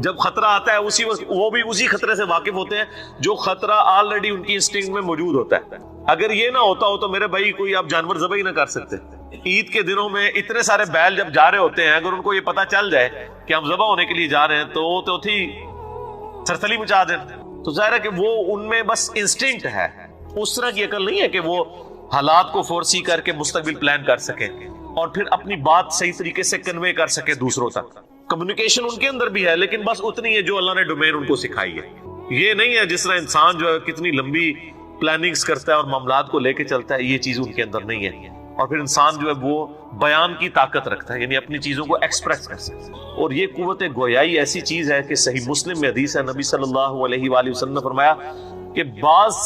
جب خطرہ آتا ہے اسی وقت وہ بھی اسی خطرے سے واقف ہوتے ہیں جو خطرہ آلریڈی ان کی انسٹنکٹ میں موجود ہوتا ہے. اگر یہ نہ ہوتا ہو تو میرے بھائی کوئی آپ جانور ذبح ہی نہ کر سکتے. عید کے دنوں میں اتنے سارے بیل جب جا رہے ہوتے ہیں، اگر ان کو یہ پتا چل جائے کہ ہم ذبح ہونے کے لیے جا رہے ہیں تو وہ تو تھی سرسلی مچا دیں. تو ظاہر ہے کہ وہ ان میں بس انسٹنکٹ ہے، اس طرح کی عقل نہیں ہے کہ وہ حالات کو فورسی کر کے مستقبل پلان کر سکیں اور پھر اپنی بات صحیح طریقے سے کنوے کر سکے دوسروں تک. کمیونیکیشن ان کے اندر بھی ہے لیکن بس اتنی ہے جو اللہ نے ڈومین ان کو سکھائی ہے. یہ نہیں ہے جس طرح انسان جو ہے کتنی لمبی پلاننگز کرتا ہے اور معاملات کو لے کے چلتا ہے، یہ چیز ان کے اندر نہیں ہے. اور پھر انسان جو ہے وہ بیان کی طاقت رکھتا ہے، یعنی اپنی چیزوں کو ایکسپریس کر سکتا ہے. اور یہ قوت گویائی ایسی چیز ہے کہ صحیح مسلم میں حدیث ہے، نبی صلی اللہ علیہ وآلہ وسلم نے فرمایا کہ بعض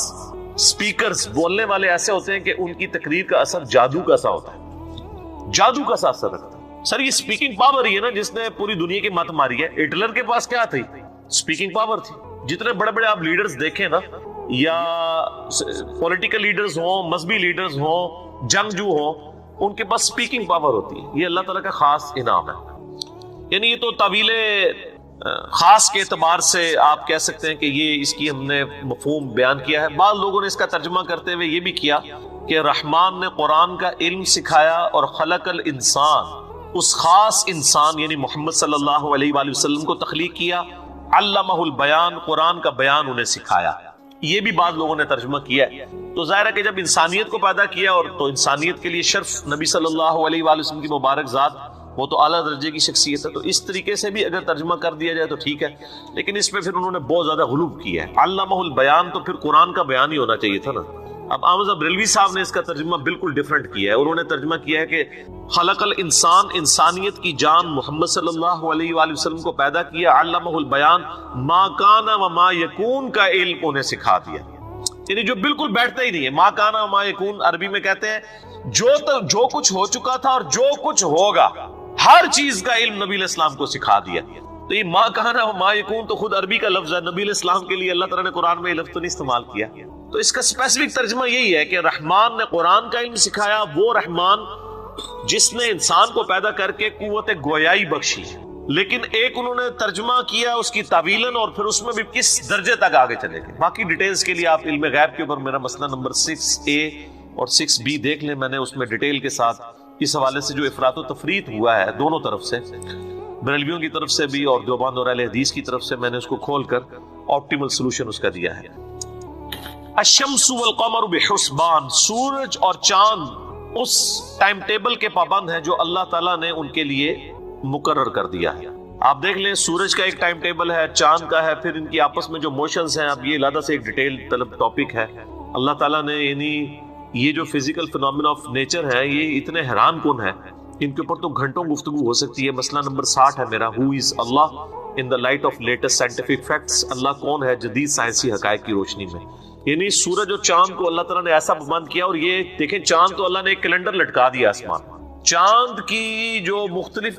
سپیکرز بولنے والے ایسے ہوتے ہیں کہ ان کی تقریر کا اثر جادو کا سا ہوتا ہے، جادو کا سا اثر رکھتا ہے. سر یہ سپیکنگ پاور ہی ہے نا جس نے پوری دنیا کی مت ماری ہے. ہٹلر کے پاس کیا تھی؟ سپیکنگ پاور تھی. جتنے بڑے بڑے آپ لیڈرز دیکھیں نا، یا پولیٹیکل لیڈرز ہوں، مذہبی لیڈرز ہوں، جنگجو ہوں، ان کے پاس سپیکنگ پاور ہوتی ہے. یہ اللہ تعالیٰ کا خاص انعام ہے. یعنی یہ تو تعویل خاص کے اعتبار سے آپ کہہ سکتے ہیں کہ یہ اس کی ہم نے مفہوم بیان کیا ہے. بعض لوگوں نے اس کا ترجمہ کرتے ہوئے یہ بھی کیا کہ رحمان نے قرآن کا علم سکھایا اور خلق الانسان، اس خاص انسان یعنی محمد صلی اللہ علیہ وآلہ وسلم کو تخلیق کیا، علمہ البیان، قرآن کا بیان انہیں سکھایا. یہ بھی بعض لوگوں نے ترجمہ کیا ہے. تو ظاہر ہے کہ جب انسانیت کو پیدا کیا اور تو انسانیت کے لیے شرف نبی صلی اللہ علیہ وآلہ وسلم کی مبارک ذات، وہ تو اعلیٰ درجے کی شخصیت ہے. تو اس طریقے سے بھی اگر ترجمہ کر دیا جائے تو ٹھیک ہے، لیکن اس پہ پھر انہوں نے بہت زیادہ غلوب کیا ہے. علمہ البیان تو پھر قرآن کا بیان ہی ہونا چاہیے تھا نا. اب احمد بریلوی صاحب نے اس کا ترجمہ بالکل ڈیفرنٹ کیا ہے. انہوں نے ترجمہ کیا ہے کہ خلق الانسان، انسانیت کی جان محمد صلی اللہ علیہ وآلہ وسلم کو پیدا کیا، علمہ البیان، ما کان و ما یکون کا علم انہیں سکھا دیا. یعنی جو بالکل بیٹھتا ہی نہیں ہے. ما کان و ما یکون عربی میں کہتے ہیں جو کچھ ہو چکا تھا اور جو کچھ ہوگا، ہر چیز کا علم نبی علیہ السلام کو سکھا دیا. تو یہ ما کان و ما یکون تو خود عربی کا لفظ ہے. نبی علیہ السلام کے لیے اللہ تعالیٰ نے قرآن میں یہ لفظ تو نہیں استعمال کیا. تو اس کا اسپیسیفک ترجمہ یہی ہے کہ رحمان نے قرآن کا علم سکھایا، وہ رحمان جس نے انسان کو پیدا کر کے قوت گویائی بخشی. لیکن ایک انہوں نے ترجمہ کیا اس کی تعویلاً، اور پھر اس میں بھی کس درجے تک آگے چلے گئے. باقی ڈیٹیلز کے لیے آپ علم غیب کے اوپر میرا مسئلہ نمبر 6A اور 6B دیکھ لیں. میں نے اس میں ڈیٹیل کے ساتھ اس حوالے سے جو افراط و تفریط ہوا ہے دونوں طرف سے، بریلویوں کی طرف سے بھی اور دیوبند اور اہل حدیث کی طرف سے، میں نے اس کو کھول کر آپٹیمل سولوشن اس کا دیا ہے. الشمس والقمر بحسبان، سورج اور چاند اس ٹائم ٹیبل کے پابند ہیں جو اللہ تعالیٰ نے ان کے لیے مقرر کر دیا ہے. آپ دیکھ لیں سورج کا ایک ٹائم ٹیبل ہے، چاند کا ہے، پھر ان کی آپس میں جو موشنز ہیں، اب یہ علیحدہ سے ایک ڈیٹیل طلب ٹاپک ہے. اللہ تعالیٰ نے یعنی یہ جو فزیکل فینومینا آف نیچر ہے یہ اتنے حیران کن ہے، ان کے اوپر تو گھنٹوں گفتگو ہو سکتی ہے. مسئلہ نمبر 60 ہے میرا، who is Allah in the light of latest scientific facts. Allah کون ہے جدید سائنسی حقائق کی روشنی میں. یعنی سورج اور چاند کو اللہ تعالیٰ نے ایسا بند کیا. اور یہ دیکھیں چاند تو اللہ نے ایک کیلنڈر لٹکا دیا آسمان. چاند کی جو مختلف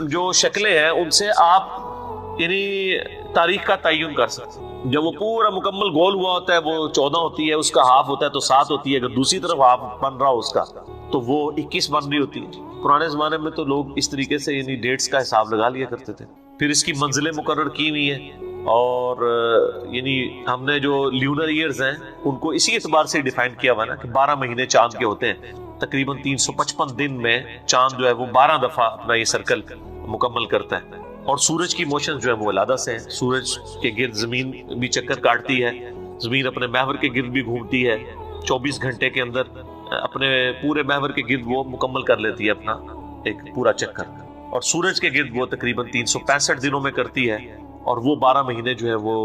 جو شکلیں ہیں ان سے آپ یعنی تاریخ کا تعین کر سکتے ہیں. جب وہ پورا مکمل گول ہوا ہوتا ہے وہ 14 ہوتی ہے، اس کا ہاف ہوتا ہے تو 7 ہوتی ہے. اگر دوسری طرف ہاف بن رہا ہو اس کا تو وہ 21 بن رہی ہوتی ہے. پرانے زمانے میں تو لوگ اس طریقے سے یعنی ڈیٹس کا حساب لگا لیا کرتے تھے. پھر اس کی منزلیں مقرر کی ہوئی ہیں، اور یعنی ہم نے جو لیونر ایئرز ہیں ان کو اسی اعتبار سے ڈیفائن کیا ہوا نا کہ 12 مہینے چاند کے ہوتے ہیں. تقریباً 355 دن میں چاند جو ہے وہ 12 دفعہ اپنا یہ سرکل مکمل کرتا ہے. اور سورج کی موشن جو ہے وہ علیحدہ سے ہیں. سورج کے گرد زمین بھی چکر کاٹتی ہے، زمین اپنے محور کے گرد بھی گھومتی ہے. 24 گھنٹے کے اندر اپنے پورے محور کے گرد وہ مکمل کر لیتی ہے اپنا ایک پورا چکر. اور سورج کے گرد وہ تقریباً 365 دنوں میں کرتی ہے. اور وہ 12 مہینے جو ہے وہ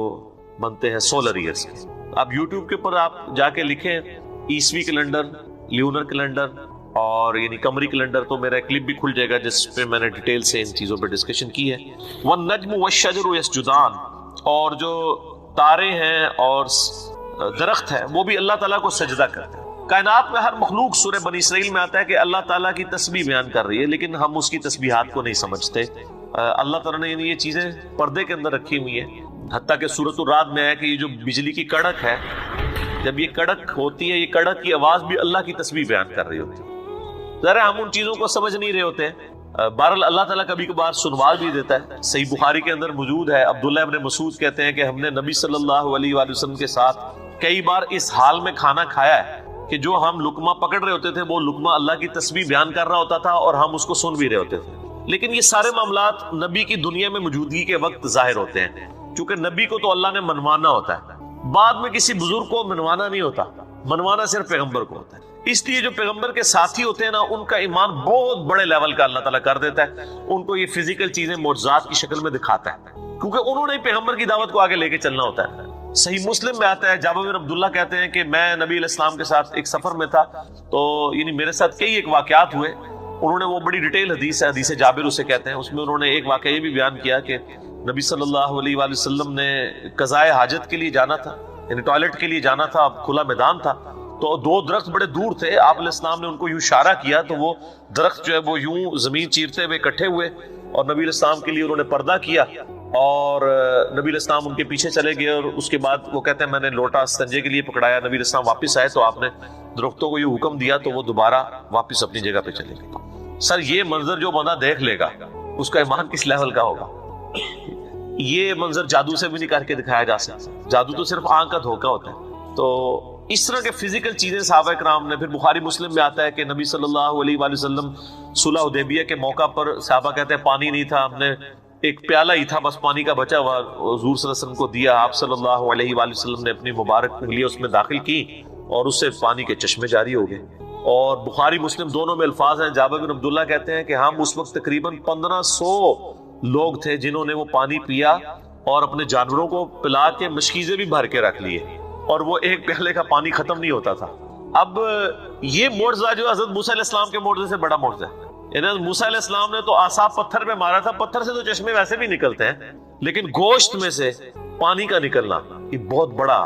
بنتے ہیں سولر ایئرز کے. آپ یوٹیوب کے اوپر آپ جا کے لکھیں عیسوی کیلنڈر، لیونر کیلنڈر اور یعنی قمری کیلنڈر، تو میرا کلپ بھی کھل جائے گا جس پہ میں نے ڈیٹیل سے ان چیزوں پہ ڈسکشن کی ہے. والنجم والشجر یسجدان، اور جو تارے ہیں اور درخت ہے وہ بھی اللہ تعالیٰ کو سجدہ کرتے ہیں. کائنات میں ہر مخلوق، سورہ بنی اسرائیل میں آتا ہے کہ اللہ تعالیٰ کی تسبیح بیان کر رہی ہے، لیکن ہم اس کی تسبیحات کو نہیں سمجھتے. اللہ تعالیٰ نے یعنی یہ چیزیں پردے کے اندر رکھی ہوئی ہیں. حتیٰ کہ سورۃ الرعد میں ہے کہ یہ جو بجلی کی کڑک ہے، جب یہ کڑک ہوتی ہے، یہ کڑک کی آواز بھی اللہ کی تسبیح بیان کر رہی ہوتی ہے. ذرا ہم ان چیزوں کو سمجھ نہیں رہے ہوتے ہیں. بہرحال اللہ تعالیٰ کبھی کبھار سنوا بھی دیتا ہے. صحیح بخاری کے اندر موجود ہے, عبداللہ ابن مسعود کہتے ہیں کہ ہم نے نبی صلی اللہ علیہ وآلہ وسلم کے ساتھ کئی بار اس حال میں کھانا کھایا ہے کہ جو ہم لقمہ پکڑ رہے ہوتے تھے وہ لقمہ اللہ کی تسبیح بیان کر رہا ہوتا تھا اور ہم اس کو سن بھی رہے ہوتے تھے. لیکن یہ سارے معاملات نبی کی دنیا میں موجودگی کے وقت ظاہر ہوتے ہیں, چونکہ نبی کو تو اللہ نے منوانا ہوتا ہے, بعد میں کسی بزرگ کو منوانا نہیں ہوتا, منوانا صرف پیغمبر کو ہوتا ہے. اس لیے جو پیغمبر کے ساتھی ہوتے ہیں نا, ان کا ایمان بہت بڑے لیول کا اللہ تعالیٰ کر دیتا ہے, ان کو یہ فزیکل چیزیں معجزات کی شکل میں دکھاتا ہے, کیونکہ انہوں نے پیغمبر کی دعوت کو آگے لے کے چلنا ہوتا ہے. صحیح مسلم میں آتا ہے, جابر بن عبداللہ کہتے ہیں کہ میں نبی علیہ السلام کے ساتھ ایک سفر میں تھا, تو یعنی میرے ساتھ کئی ایک واقعات ہوئے. انہوں نے وہ بڑی ڈیٹیل حدیث ہے, حدیث جابر اسے کہتے ہیں, اس میں انہوں نے ایک واقعہ یہ بھی بیان کیا کہ نبی صلی اللہ علیہ وآلہ وسلم نے قضائے حاجت کے لیے جانا تھا, یعنی ٹوائلٹ کے لیے جانا تھا, کھلا میدان تھا, تو دو درخت بڑے دور تھے. آپ علیہ السلام نے ان کو یوں اشارہ کیا تو وہ درخت جو ہے وہ یوں زمین چیرتے ہوئے اکٹھے ہوئے, اور نبی علیہ السلام کے لیے انہوں نے پردہ کیا, اور نبی علیہ السلام ان کے پیچھے چلے گئے. اور اس کے بعد وہ کہتے ہیں میں نے لوٹا استنجے کے لیے پکڑایا, نبی علیہ السلام واپس آئے تو آپ نے درختوں کو یہ حکم دیا تو وہ دوبارہ واپس اپنی جگہ پہ چلے گئے. سر یہ منظر جو بندہ دیکھ لے گا اس کا ایمان کس لیول کا ہوگا. یہ منظر جادو سے بھی نہیں کر کے دکھایا جا سکتا, جادو تو صرف آنکھ کا دھوکہ ہوتا ہے. تو اس طرح کے فزیکل چیزیں صحابہ کرام نے, پھر بخاری مسلم میں آتا ہے کہ نبی صلی اللہ علیہ وآلہ وسلم صلح حدیبیہ کے موقع پر صحابہ کہتے ہیں پانی نہیں تھا, ہم نے ایک پیالہ ہی تھا بس پانی کا بچا ہوا, حضور صلی اللہ علیہ وسلم کو دیا, آپ صلی اللہ علیہ وآلہ وسلم نے اپنی مبارک انگلیاں اس میں داخل کی اور اس سے پانی کے چشمے جاری ہو گئے. اور بخاری مسلم دونوں میں الفاظ ہیں, جابر بن عبداللہ کہتے ہیں کہ ہم اس وقت تقریباً 1500 لوگ تھے جنہوں نے وہ پانی پیا اور اپنے جانوروں کو پلا کے مشکیزیں بھی بھر کے رکھ لیے, اور وہ ایک پیالے کا پانی ختم نہیں ہوتا تھا. اب یہ معجزہ جو حضرت موسیٰ علیہ السلام کے معجزے سے بڑا معجزہ ہے. یعنی موسیٰ علیہ السلام نے تو عصا پتھر پہ مارا تھا, پتھر سے تو چشمے ویسے بھی نکلتے ہیں, لیکن گوشت میں سے پانی کا نکلنا یہ بہت بڑا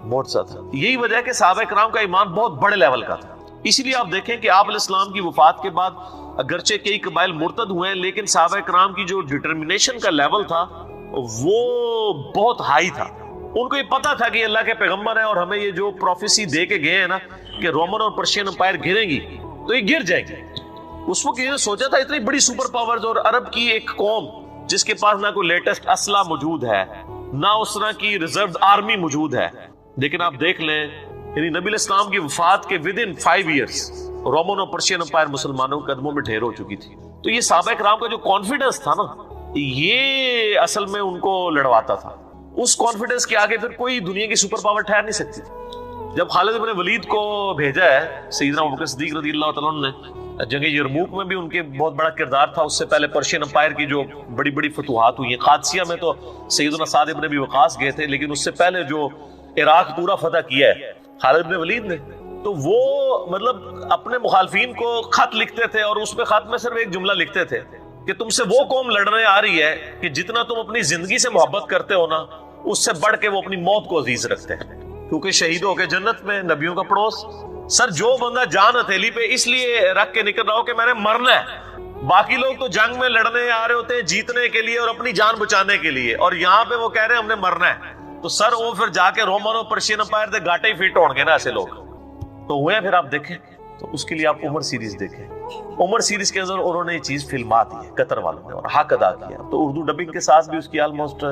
معجزہ تھا. یہی وجہ ہے کہ صحابہ کرام کا ایمان بہت بڑے لیول کا تھا. اسی لیے آپ دیکھیں کہ آپ علیہ السلام کی وفات کے بعد اگرچہ کئی قبائل مرتد ہوئے ہیں, لیکن صحابہ کرام کی جو ڈٹرمنیشن کا لیول تھا وہ بہت ہائی تھا. ان کو یہ پتا تھا کہ اللہ کے پیغمبر ہیں اور ہمیں یہ جو پروفیسی دے کے گئے ہیں نا کہ رومن اور پرشین امپائر گریں گی تو یہ گر جائیں گے. اس وقت یہ سوچا تھا اتنی بڑی سپر پاورز اور عرب کی ایک قوم جس کے پاس نہ کوئی لیٹسٹ اسلحہ موجود ہے, نہ اس طرح کی ریزرو آرمی موجود ہے, لیکن آپ دیکھ لیں یعنی نبی علیہ السلام کی وفات کے ودن 5 ایئرز رومن اور پرشین امپائر مسلمانوں کے قدموں میں ڈھیر ہو چکی تھی. تو یہ صحابہ کرام کا جو کانفیڈنس تھا نا, یہ اصل میں ان کو لڑواتا تھا. اس کانفیڈنس کے آگے پھر کوئی دنیا کی سپر پاور ٹھہر نہیں سکتی تھی. جب خالد بن ولید کو بھیجا ہے سیدنا ابوبکر صدیق رضی اللہ تعالیٰ عنہ نے, جنگ یرموک میں بھی ان کے بہت بڑا کردار تھا. اس سے پہلے پرشین امپائر کی جو بڑی بڑی فتوحات ہوئی ہیں, قادسیہ میں تو سیدنا سعد بن ابی وقاص گئے تھے, لیکن اس سے پہلے جو عراق پورا فتح کیا ہے خالد بن ولید نے, تو وہ مطلب اپنے مخالفین کو خط لکھتے تھے اور اس پہ خط میں صرف ایک جملہ لکھتے تھے کہ تم سے وہ قوم لڑنے آ رہی ہے کہ جتنا تم اپنی زندگی سے محبت کرتے ہو نا, اس سے بڑھ کے وہ اپنی موت کو عزیز رکھتے ہیں, کیونکہ شہید ہو کے جنت میں نبیوں کا پڑوس. سر جو بندہ جان ہتھیلی پہ اس لیے رکھ کے نکل رہا ہو کہ میں نے مرنا ہے, باقی لوگ تو جنگ میں لڑنے آ رہے ہوتے ہیں جیتنے کے لیے اور اپنی جان بچانے کے لیے, اور یہاں پہ وہ کہہ رہے ہیں ہم نے مرنا ہے, تو سر وہ پھر جا کے رومن اور پرشین امپائر دے گاٹے ہی فٹ ہون گے نا ایسے لوگ تو ہوئے ہیں. پھر آپ دیکھیں تو اس کے لیے آپ عمر سیریز دیکھیں, عمر سیریز کے اندر انہوں نے یہ چیز فلمات دی ہے قطر والوں نے اور حق ادا کیا. تو اردو ڈبنگ کے ساتھ بھی اس کی آلموسٹ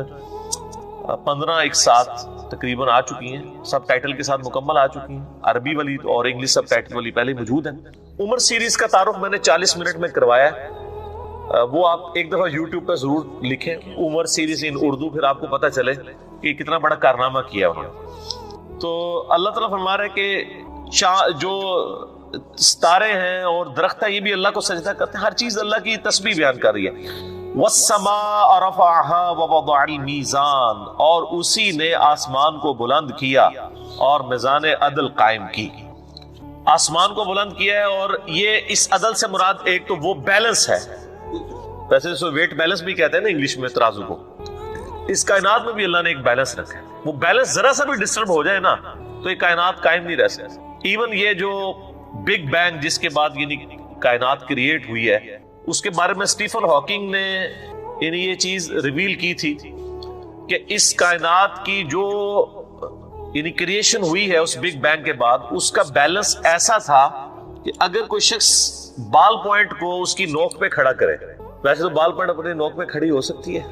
15 ایک ساتھ تقریباً آ چکی ہیں, سب ٹائٹل کے ساتھ مکمل آ چکی ہیں, عربی والی اور انگلش سب ٹائٹل والی پہلے موجود ہیں. عمر سیریز کا تعارف میں نے 40 منٹ میں کروایا ہے, وہ آپ ایک دفعہ یوٹیوب پہ ضرور لکھیں عمر سیریز ان اردو, پھر آپ کو پتہ چلے کہ کتنا بڑا کارنامہ کیا انہوں نے. تو اللہ تعالیٰ فرما رہا ہے کہ جو ستارے ہیں اور درخت ہے یہ بھی اللہ کو سجدہ کرتے ہیں, ہر چیز اللہ کی تسبیح بیان کر رہی ہے. وَالسَّمَاءَ رَفَعَهَا وَوَضَعَ الْمِيزَانَ, اور اسی نے آسمان کو بلند کیا اور میزان عدل قائم کی. آسمان کو بلند کیا ہے, اور یہ اس عدل سے مراد ایک تو وہ بیلنس ہے, ویسے اس کو ویٹ بیلنس بھی کہتے ہیں نا انگلش میں ترازو کو, اس کائنات میں بھی اللہ نے ایک بیلنس رکھا ہے. وہ بیلنس ذرا سا بھی ڈسٹرب ہو جائے نا تو یہ کائنات قائم نہیں رہ سکتی. ایون یہ جو بگ بینگ جس کے بعد یعنی کائنات کریٹ ہوئی ہے, اس کے بارے میں سٹیفن ہاکنگ نے یعنی یہ چیز ریویل کی تھی کہ اس کائنات کی جو یعنی کریشن ہوئی ہے اس بگ بینگ کے بعد, اس کا بیلنس ایسا تھا کہ اگر کوئی شخص بال پوائنٹ کو اس کی نوک پہ کھڑا کرے، ویسے تو بال پوائنٹ اپنی نوک پہ کھڑی ہو سکتی ہے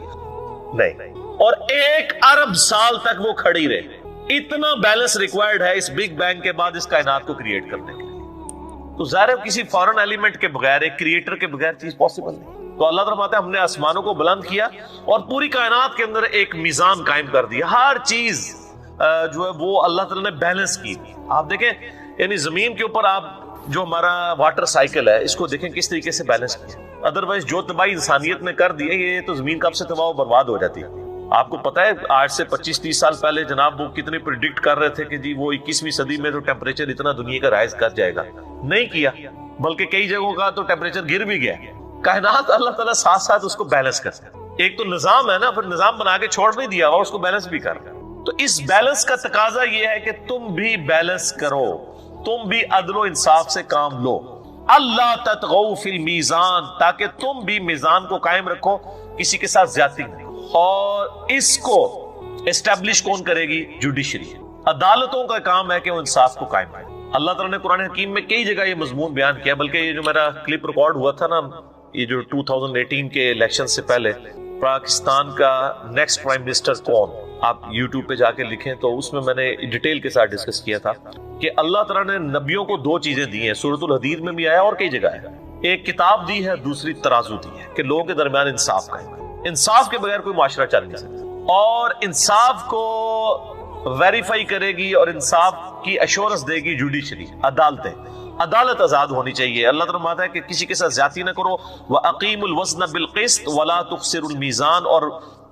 نہیں، اور 1 ارب سال تک وہ کھڑی رہے، اتنا بیلنس ریکوائرڈ ہے اس بگ بینگ کے بعد اس کائنات کو کریٹ کرنے کے لیے۔ تو ظاہر ہے کسی فورن ایلیمنٹ کے بغیر، ایک کریٹر کے بغیر چیز پاسبل نہیں۔ تو اللہ تعالیٰ فرماتا ہے ہم نے آسمانوں کو بلند کیا اور پوری کائنات کے اندر ایک میزان قائم کر دیا، ہر چیز جو ہے وہ اللہ تعالیٰ نے بیلنس کی۔ آپ دیکھیں یعنی زمین کے اوپر آپ جو ہمارا واٹر سائیکل ہے اس کو دیکھیں کس طریقے سے بیلنس کیا، ادروائز جو تباہی انسانیت نے کر دی ہے یہ تو زمین کب سے تباہ و برباد ہو جاتی ہے۔ آپ کو پتا ہے آج سے 25-30 سال پہلے جناب وہ کتنے پریڈکٹ کر رہے تھے کہ جی وہ 21ویں صدی میں تو ٹیمپریچر اتنا دنیا کا رائز کر جائے گا، نہیں کیا، بلکہ کئی جگہوں کا تو ٹیمپریچر گر بھی گیا۔ کائنات اللہ تعالیٰ ساتھ ساتھ اس کو بیلنس کرتا ہے، ایک تو نظام ہے نا، پھر نظام بنا کے چھوڑ نہیں دیا ہوا، اس کو بیلنس بھی کر رہا ہے۔ تو اس بیلنس کا تقاضا یہ ہے کہ تم بھی بیلنس کرو، تم بھی عدل و انصاف سے کام لو، اللہ تطغوا فی المیزان، تاکہ تم بھی میزان کو قائم رکھو، کسی کے ساتھ زیادتی نہیں۔ اور اس کو اسٹیبلش کون کرے گی؟ جوڈیشری، عدالتوں کا کام ہے کہ وہ انصاف کو قائم کرے۔ اللہ تعالیٰ نے قرآن حکیم میں کئی جگہ یہ مضمون بیان کیا، بلکہ یہ جو میرا کلپ ریکارڈ ہوا تھا نا، یہ جو 2018 کے الیکشن سے پہلے پاکستان کا نیکسٹ پرائم منسٹر کون، آپ یوٹیوب پہ جا کے لکھیں تو اس میں میں نے ڈیٹیل کے ساتھ ڈسکس کیا تھا کہ اللہ تعالیٰ نے نبیوں کو 2 چیزیں دی ہیں، سورۃ الحدید میں بھی آیا اور کئی جگہ ہے، ایک کتاب دی ہے، دوسری ترازو دی ہے کہ لوگوں کے درمیان انصاف قائم ہے۔ انصاف کے بغیر کوئی معاشرہ چل نہیں سکتا، اور انصاف کو ویریفائی کرے گی اور انصاف کی ایشورنس دے گی جوڈیشری، عدالتیں۔ عدالت آزاد ہونی چاہیے۔ اللہ تعالیٰ فرماتا ہے کہ کسی کے ساتھ زیادتی نہ کرو، وَأَقِيمُوا الْوَزْنَ بِالْقِسْطِ وَلَا تُخْسِرُوا الْمِيزَانَ، اور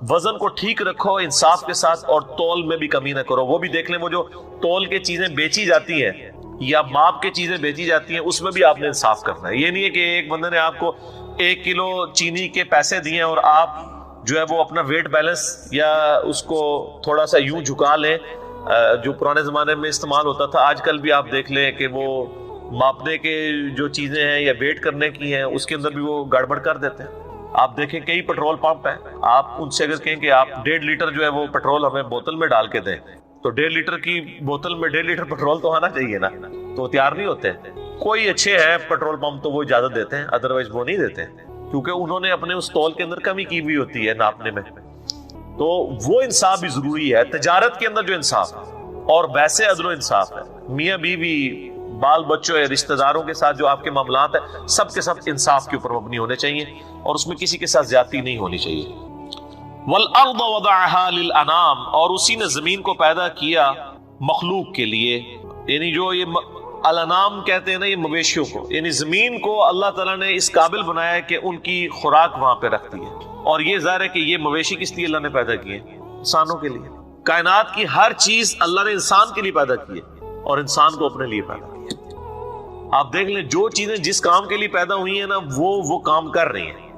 وزن کو ٹھیک رکھو انصاف کے ساتھ، اور تول میں بھی کمی نہ کرو۔ وہ بھی دیکھ لیں وہ جو تول کے چیزیں بیچی جاتی ہیں یا ماپ کے چیزیں بیچی جاتی ہیں اس میں بھی آپ نے انصاف کرنا ہے۔ یہ نہیں ہے کہ ایک بندے نے آپ کو 1 کلو چینی کے پیسے دیے اور آپ جو ہے وہ اپنا ویٹ بیلنس یا اس کو تھوڑا سا یوں جھکا لیں، جو پرانے زمانے میں استعمال ہوتا تھا۔ آج کل بھی آپ دیکھ لیں کہ وہ ماپنے کے جو چیزیں ہیں یا ویٹ کرنے کی ہیں اس کے اندر بھی وہ گڑبڑ کر دیتے ہیں۔ آپ دیکھیں کئی پیٹرول پمپ ہیں، آپ ان سے اگر کہیں کہ آپ 1.5 لیٹر جو ہے وہ پیٹرول ہمیں بوتل میں ڈال کے دیں، تو 1.5 لیٹر کی بوتل میں 1.5 لیٹر پیٹرول تو آنا چاہیے نا، تو تیار نہیں ہوتے۔ کوئی اچھے ہیں پیٹرول پمپ تو وہ اجازت دیتے ہیں، ادروائز وہ نہیں دیتے، کیونکہ انہوں نے اپنے اس تول کے اندر کمی کی ہوئی ہوتی ہے ناپنے میں۔ تو وہ انصاف بھی ضروری ہے، تجارت کے اندر جو انصاف ہے، اور ویسے عدل و انصاف ہے، میاں بیوی، بال بچوں یا رشتہ داروں کے ساتھ جو آپ کے معاملات ہیں سب کے سب انصاف کے اوپر مبنی ہونے چاہیے، اور اس میں کسی کے ساتھ زیادتی نہیں ہونی چاہیے۔ وَالْأَرْضَ وَضَعَهَا لِلْأَنَامِ، اور اسی نے زمین کو پیدا کیا مخلوق کے لیے، یعنی جو یہ الانام کہتے ہیں نا، یہ مویشیوں کو، یعنی زمین کو اللہ تعالیٰ نے اس قابل بنایا کہ ان کی خوراک وہاں پہ رکھتی ہے۔ اور یہ ظاہر ہے کہ یہ مویشی کس لیے اللہ نے پیدا کیے؟ انسانوں کے لیے۔ کائنات کی ہر چیز اللہ نے انسان کے لیے پیدا کی ہے اور انسان کو اپنے لیے پیدا کیا۔ آپ دیکھ لیں جو چیزیں جس کام کے لیے پیدا ہوئی ہیں نا وہ کام کر رہی ہیں۔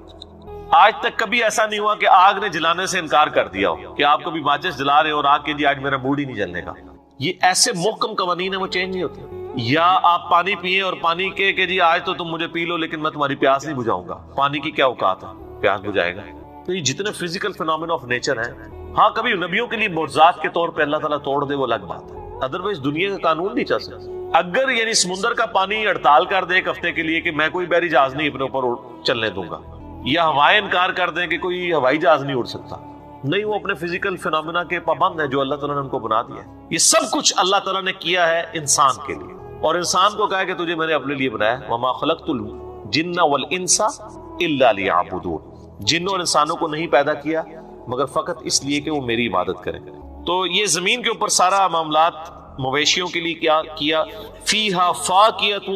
آج تک کبھی ایسا نہیں ہوا کہ آگ نے جلانے سے انکار کر دیا ہو، کہ آپ کبھی ماچس جلا رہے ہو اور آگ کے جی آج میرا موڈ ہی نہیں جلنے کا۔ یہ ایسے محکم قوانین ہیں، وہ چینج نہیں ہوتے۔ یا آپ پانی پیئیں اور پانی کے کہ جی آج تو تم مجھے پی لو لیکن میں تمہاری پیاس نہیں بجھاؤں گا۔ پانی کی کیا اوقات ہے، پیاس بجھائے گا۔ تو یہ جتنے فزیکل فینومینا آف نیچر ہیں، ہاں کبھی نبیوں کے لیے معجزات کے طور پہ اللہ تعالیٰ توڑ دے وہ الگ بات ہے، ادروائز دنیا کا قانون نہیں چل سکتا۔ اگر یعنی سمندر کا پانی ہڑتال کر دے 1 ہفتے کے لیے کہ میں کوئی بحری جہاز نہیں اپنے اوپر چلنے دوں گا، یا ہوائیں انکار کر دیں کہ کوئی ہوائی جہاز نہیں اڑ سکتا، نہیں، وہ اپنے فزیکل فینومینا کے پابند ہیں جو اللہ تعالیٰ نے ان کو بنا دیا ہے۔ یہ سب کچھ اللہ تعالیٰ نے کیا ہے انسان کے لیے، اور انسان کو کہا ہے کہ تجھے میں نے اپنے لیے بنایا۔ وما خلقت الجن والانس الا لیعبدون، جنوں اور انسانوں کو نہیں پیدا کیا مگر فقط اس لیے کہ وہ میری عبادت کریں۔ تو یہ زمین کے اوپر سارا معاملات مویشیوں کے لیے کیا کیا، فیہا فاکہۃ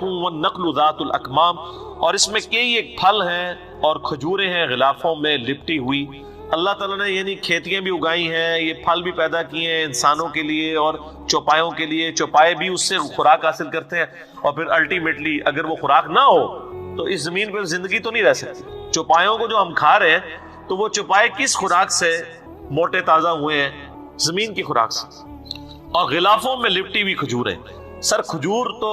والنخل ذات الاکمام، اور اس میں کئی ایک پھل ہیں اور کھجوریں ہیں غلافوں میں لپٹی ہوئی۔ اللہ تعالیٰ نے یعنی کھیتیاں بھی اگائی ہیں، یہ پھل بھی پیدا کیے ہیں انسانوں کے لیے اور چوپایوں کے لیے، چوپائے بھی اس سے خوراک حاصل کرتے ہیں، اور پھر الٹیمیٹلی اگر وہ خوراک نہ ہو تو اس زمین پر زندگی تو نہیں رہ سکتی۔ چوپایوں کو جو ہم کھا رہے ہیں تو وہ چوپائے کس خوراک سے موٹے تازہ ہوئے ہیں؟ زمین کی خوراک سے۔ اور غلافوں میں لپٹی ہوئی کھجوریں۔ سر کھجور تو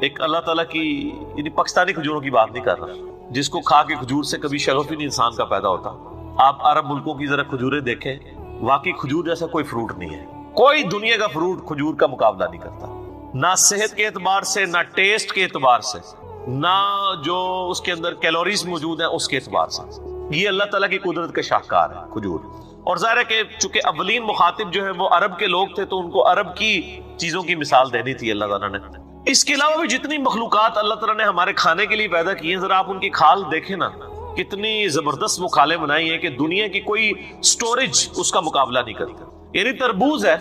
ایک اللہ تعالیٰ کی، یعنی پاکستانی کھجوروں کی بات نہیں کر رہا، جس کو کھا کے کھجور سے کبھی شغف ہی نہیں انسان کا پیدا ہوتا۔ آپ عرب ملکوں کی ذرا کھجوریں دیکھیں، واقعی کھجور جیسا کوئی فروٹ نہیں ہے، کوئی دنیا کا فروٹ کھجور کا مقابلہ نہیں کرتا، نہ صحت کے اعتبار سے، نہ ٹیسٹ کے اعتبار سے، نہ جو اس کے اندر کیلوریز موجود ہیں اس کے اعتبار سے. یہ اللہ تعالیٰ کی قدرت کا شاہکار ہے کھجور. اور ظاہر ہے کہ چونکہ اولین مخاطب جو ہے وہ عرب کے لوگ تھے تو ان کو عرب کی چیزوں کی مثال دینی تھی اللہ تعالیٰ نے. اس کے علاوہ بھی جتنی مخلوقات اللہ تعالیٰ نے ہمارے کھانے کے لیے پیدا کی ہیں، ذرا آپ ان کی کھال دیکھیں نا، کتنی زبردست وہ کھالیں بنائی ہیں کہ دنیا کی کوئی سٹوریج اس کا مقابلہ نہیں کرتی. یعنی تربوز ہے،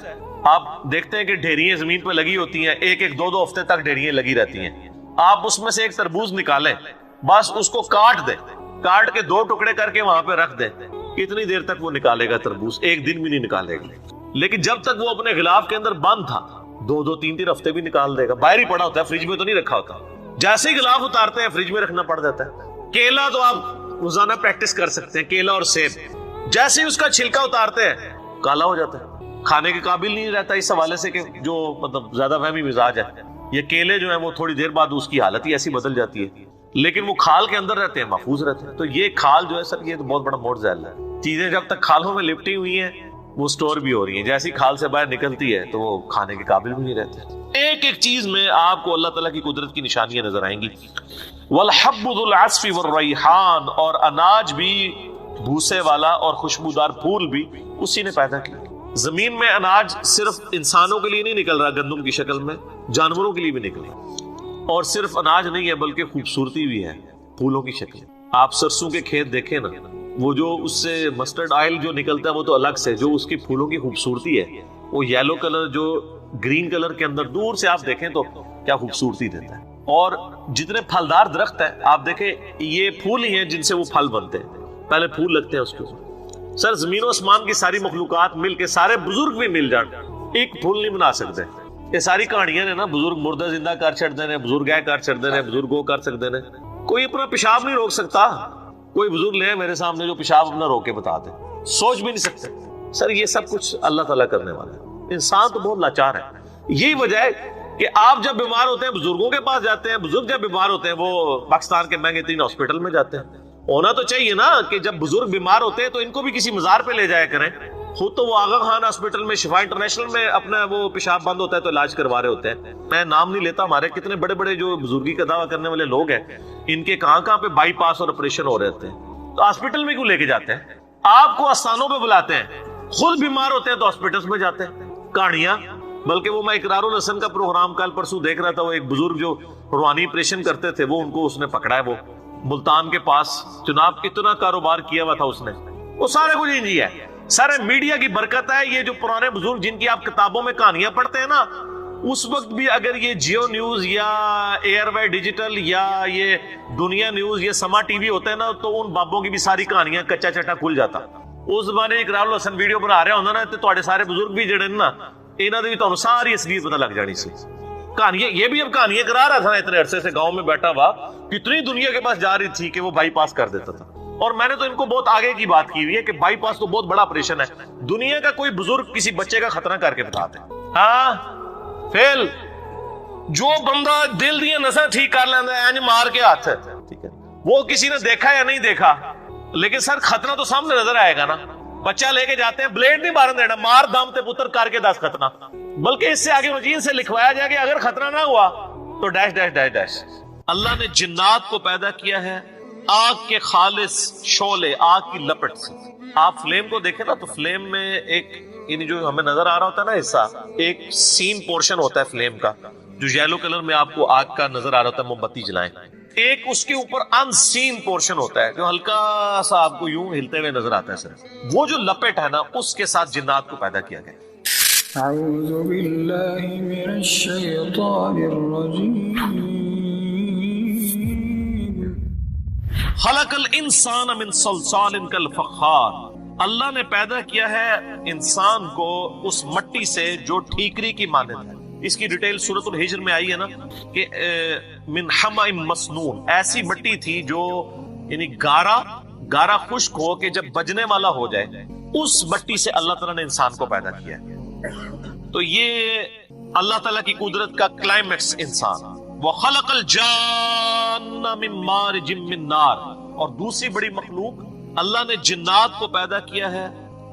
آپ دیکھتے ہیں کہ ڈھیریاں زمین پہ لگی ہوتی ہیں، ایک ایک دو ہفتے تک ڈھیریاں لگی رہتی ہیں. آپ اس میں سے ایک تربوز نکالیں، بس اس کو کاٹ دیں، کاٹ کے 2 ٹکڑے کر کے وہاں پہ رکھ دیں، کتنی دیر تک وہ نکالے گا تربوز؟ ایک دن بھی نہیں نکالے گا. لیکن جب تک وہ اپنے غلاف کے اندر بند تھا 2 3 ہفتے بھی نکال دے گا. باہر ہی پڑا ہوتا ہے، فریج میں تو نہیں رکھا ہوتا. جیسے ہی غلاف اتارتے ہیں فریج میں رکھنا پڑ جاتا ہے. کیلا تو آپ روزانہ پریکٹس کر سکتے ہیں، کیلا اور سیب جیسے ہی اس کا چھلکا اتارتے ہیں کالا ہو جاتا ہے، کھانے کے قابل نہیں رہتا. اس حوالے سے کہ جو مطلب زیادہ فہمی مزاج ہے، یہ کیلے جو ہیں وہ تھوڑی دیر بعد اس کی حالت ہی ایسی بدل جاتی ہے، لیکن وہ کھال کے اندر رہتے ہیں، محفوظ رہتے ہیں. تو یہ کھال جو ہے سر، یہ تو بہت بڑا معجزہ ہے. چیزیں جب تک کھالوں میں لپٹی ہوئی ہیں وہ سٹور بھی ہو رہی ہیں، جیسی کھال سے باہر نکلتی ہے تو وہ کھانے کے قابل بھی نہیں رہتے. ایک ایک چیز میں آپ کو اللہ تعالیٰ کی قدرت کی نشانیاں نظر آئیں گی. والحب ذو العصف والریحان، اور اناج بھی بھوسے والا اور خوشبودار پھول بھی اسی نے پیدا کیا. زمین میں اناج صرف انسانوں کے لیے نہیں نکل رہا گندم کی شکل میں، جانوروں کے لیے بھی نکلے. اور صرف اناج نہیں ہے بلکہ خوبصورتی بھی ہے پھولوں کی شکل. آپ سرسوں کے کھیت دیکھیں نا، وہ جو اس سے مسٹرڈ آئل جو نکلتا ہے وہ تو الگ سے، جو اس کی پھولوں کی خوبصورتی ہے وہ یلو کلر جو گرین کلر کے اندر دور سے آپ دیکھیں تو کیا خوبصورتی دیتا ہے. اور جتنے پھلدار درخت ہیں آپ دیکھیں، یہ پھول ہی ہیں جن سے وہ پھل بنتے ہیں، پہلے پھول لگتے ہیں اس کے اوپر. سر زمین و آسمان کی ساری مخلوقات مل کے، سارے بزرگ بھی مل جان، ایک پھول نہیں بنا سکتے. یہ ساری کہانیاں نے نا، بزرگ مردہ زندہ کر چھڑتے ہیں، بزرگ ہے کر چھڑتے ہیں، بزرگ وہ کر سکتے ہیں. کوئی اپنا پیشاب نہیں روک سکتا. کوئی بزرگ لے میرے سامنے جو پیشاب اپنا روک کے بتا دے، سوچ بھی نہیں سکتے. سر یہ سب کچھ اللہ تعالیٰ کرنے والا ہے. انسان تو بہت لاچار ہے. یہی وجہ ہے کہ آپ جب بیمار ہوتے ہیں بزرگوں کے پاس جاتے ہیں، بزرگ جب بیمار ہوتے ہیں وہ پاکستان کے مہنگے ترین ہاسپٹل میں جاتے ہیں. ہونا تو چاہیے نا کہ جب بزرگ بیمار ہوتے ہیں تو ان کو بھی کسی مزار پہ لے جایا کریں. خود تو وہ آغا خان ہاسپٹل میں، شفا انٹرنیشنل میں اپنا وہ پیشاب بند ہوتا ہے تو علاج کروا رہے ہوتے ہیں. میں نام نہیں لیتا، ہمارے کتنے بڑے بڑے جو بزرگی کا دعویٰ کرنے والے لوگ ہیں، ان کے کہاں پہ بائی پاس اور آپریشن ہو رہے ہوتے ہیں، تو ہاسپٹل میں کیوں لے کے جاتے ہیں؟ آپ کو آستانوں پہ بلاتے ہیں، خود بیمار ہوتے ہیں تو ہاسپٹل میں جاتے ہیں. کہانیاں. بلکہ وہ میں اقرار الحسن کا پروگرام کل پرسوں دیکھ رہا تھا، وہ ایک بزرگ جو روحانی آپریشن کرتے تھے، وہ ان کو اس نے پکڑا ہے، وہ ملتان کے پاس جناب اتنا کاروبار کیا ہوا تھا اس نے. وہ سارے کچھ انجی ہے. سارے میڈیا کی برکت ہے. یہ جو پرانے بزرگ جن کی آپ کتابوں میں کہانیاں پڑھتے ہیں نا، اس وقت بھی اگر یہ جیو نیوز یا ایئر وائی ڈیجیٹل یا یہ دنیا نیوز یا سما ٹی وی ہوتا ہے نا، تو ان بابوں کی بھی ساری کہانیاں کچا چٹا کھل جاتا. اس زمانے اقرار الحسن ویڈیو بنا رہا ہوں نا، تو تواڈے سارے بزرگ بھی جڑے نا، انہاں دی بھی تانوں ساری اصلیت پتہ لگ جانی سی. کہانیاں یہ بھی اب کہانیاں کرا رہا تھا اتنے عرصے سے گاؤں میں بیٹھا ہوا، کتنی دنیا کے پاس جا رہی تھی کہ وہ بائی پاس کر دیتا تھا. اور میں نے تو ان کو بہت آگے کی بات کی ہوئی ہے کہ بائی پاس تو بہت بڑا آپریشن ہے. دنیا کا کوئی بزرگ کسی بچے کا خطرہ کر کے بتاتے ہیں. ہاں فیل جو بندہ دل دیا نساں ٹھیک کر لینا ہے انج مار کے ہاتھ، ٹھیک ہے، وہ کسی نے دیکھا یا نہیں دیکھا، لیکن سر خطرہ تو سامنے نظر آئے گا نا. بچہ لے کے جاتے ہیں، بلیڈ نہیں مارن دینا، مار دام تے پتر کر کے 10 خطرہ، بلکہ اس سے آگے مجین سے لکھوایا جائے کہ اگر خطرہ نہ ہوا تو ڈیش ڈیش ڈیش ڈیش. اللہ نے جنات کو پیدا کیا ہے آگ کے خالص شعلے، آگ کی لپٹ سے. آپ فلیم کو دیکھیں نا تو فلیم میں ایک یعنی جو ہمیں نظر آ رہا ہوتا ہے نا حصہ، ایک سین پورشن ہوتا ہے فلیم کا جو یلو کلر میں آپ کو آگ کا نظر آ رہا ہوتا ہے، موم بتی جلائیں. ایک اس کے اوپر ان سین پورشن ہوتا ہے جو ہلکا سا آپ کو یوں ہلتے ہوئے نظر آتا ہے. صرف وہ جو لپٹ ہے نا، اس کے ساتھ جنات کو پیدا کیا گیا. اعوذ باللہ من الشیطان الرجیم. خلق الانسان من صلصال کالفخار. اللہ نے پیدا کیا ہے انسان کو اس مٹی سے جو ٹھیکری کی مانند ہے. اس کی ڈیٹیل سورۃ الحجر میں آئی ہے نا کہ من حمأ مسنون، ایسی مٹی تھی جو یعنی گارا خشک ہو کہ جب بجنے والا ہو جائے، اس مٹی سے اللہ تعالیٰ نے انسان کو پیدا کیا. تو یہ اللہ تعالیٰ کی قدرت کا کلائمیکس انسان. وَخَلَقَ الْجَانَّ مِن مَارِجٍ مِّن نَارٍ. اور دوسری بڑی مخلوق اللہ نے جنات کو پیدا کیا ہے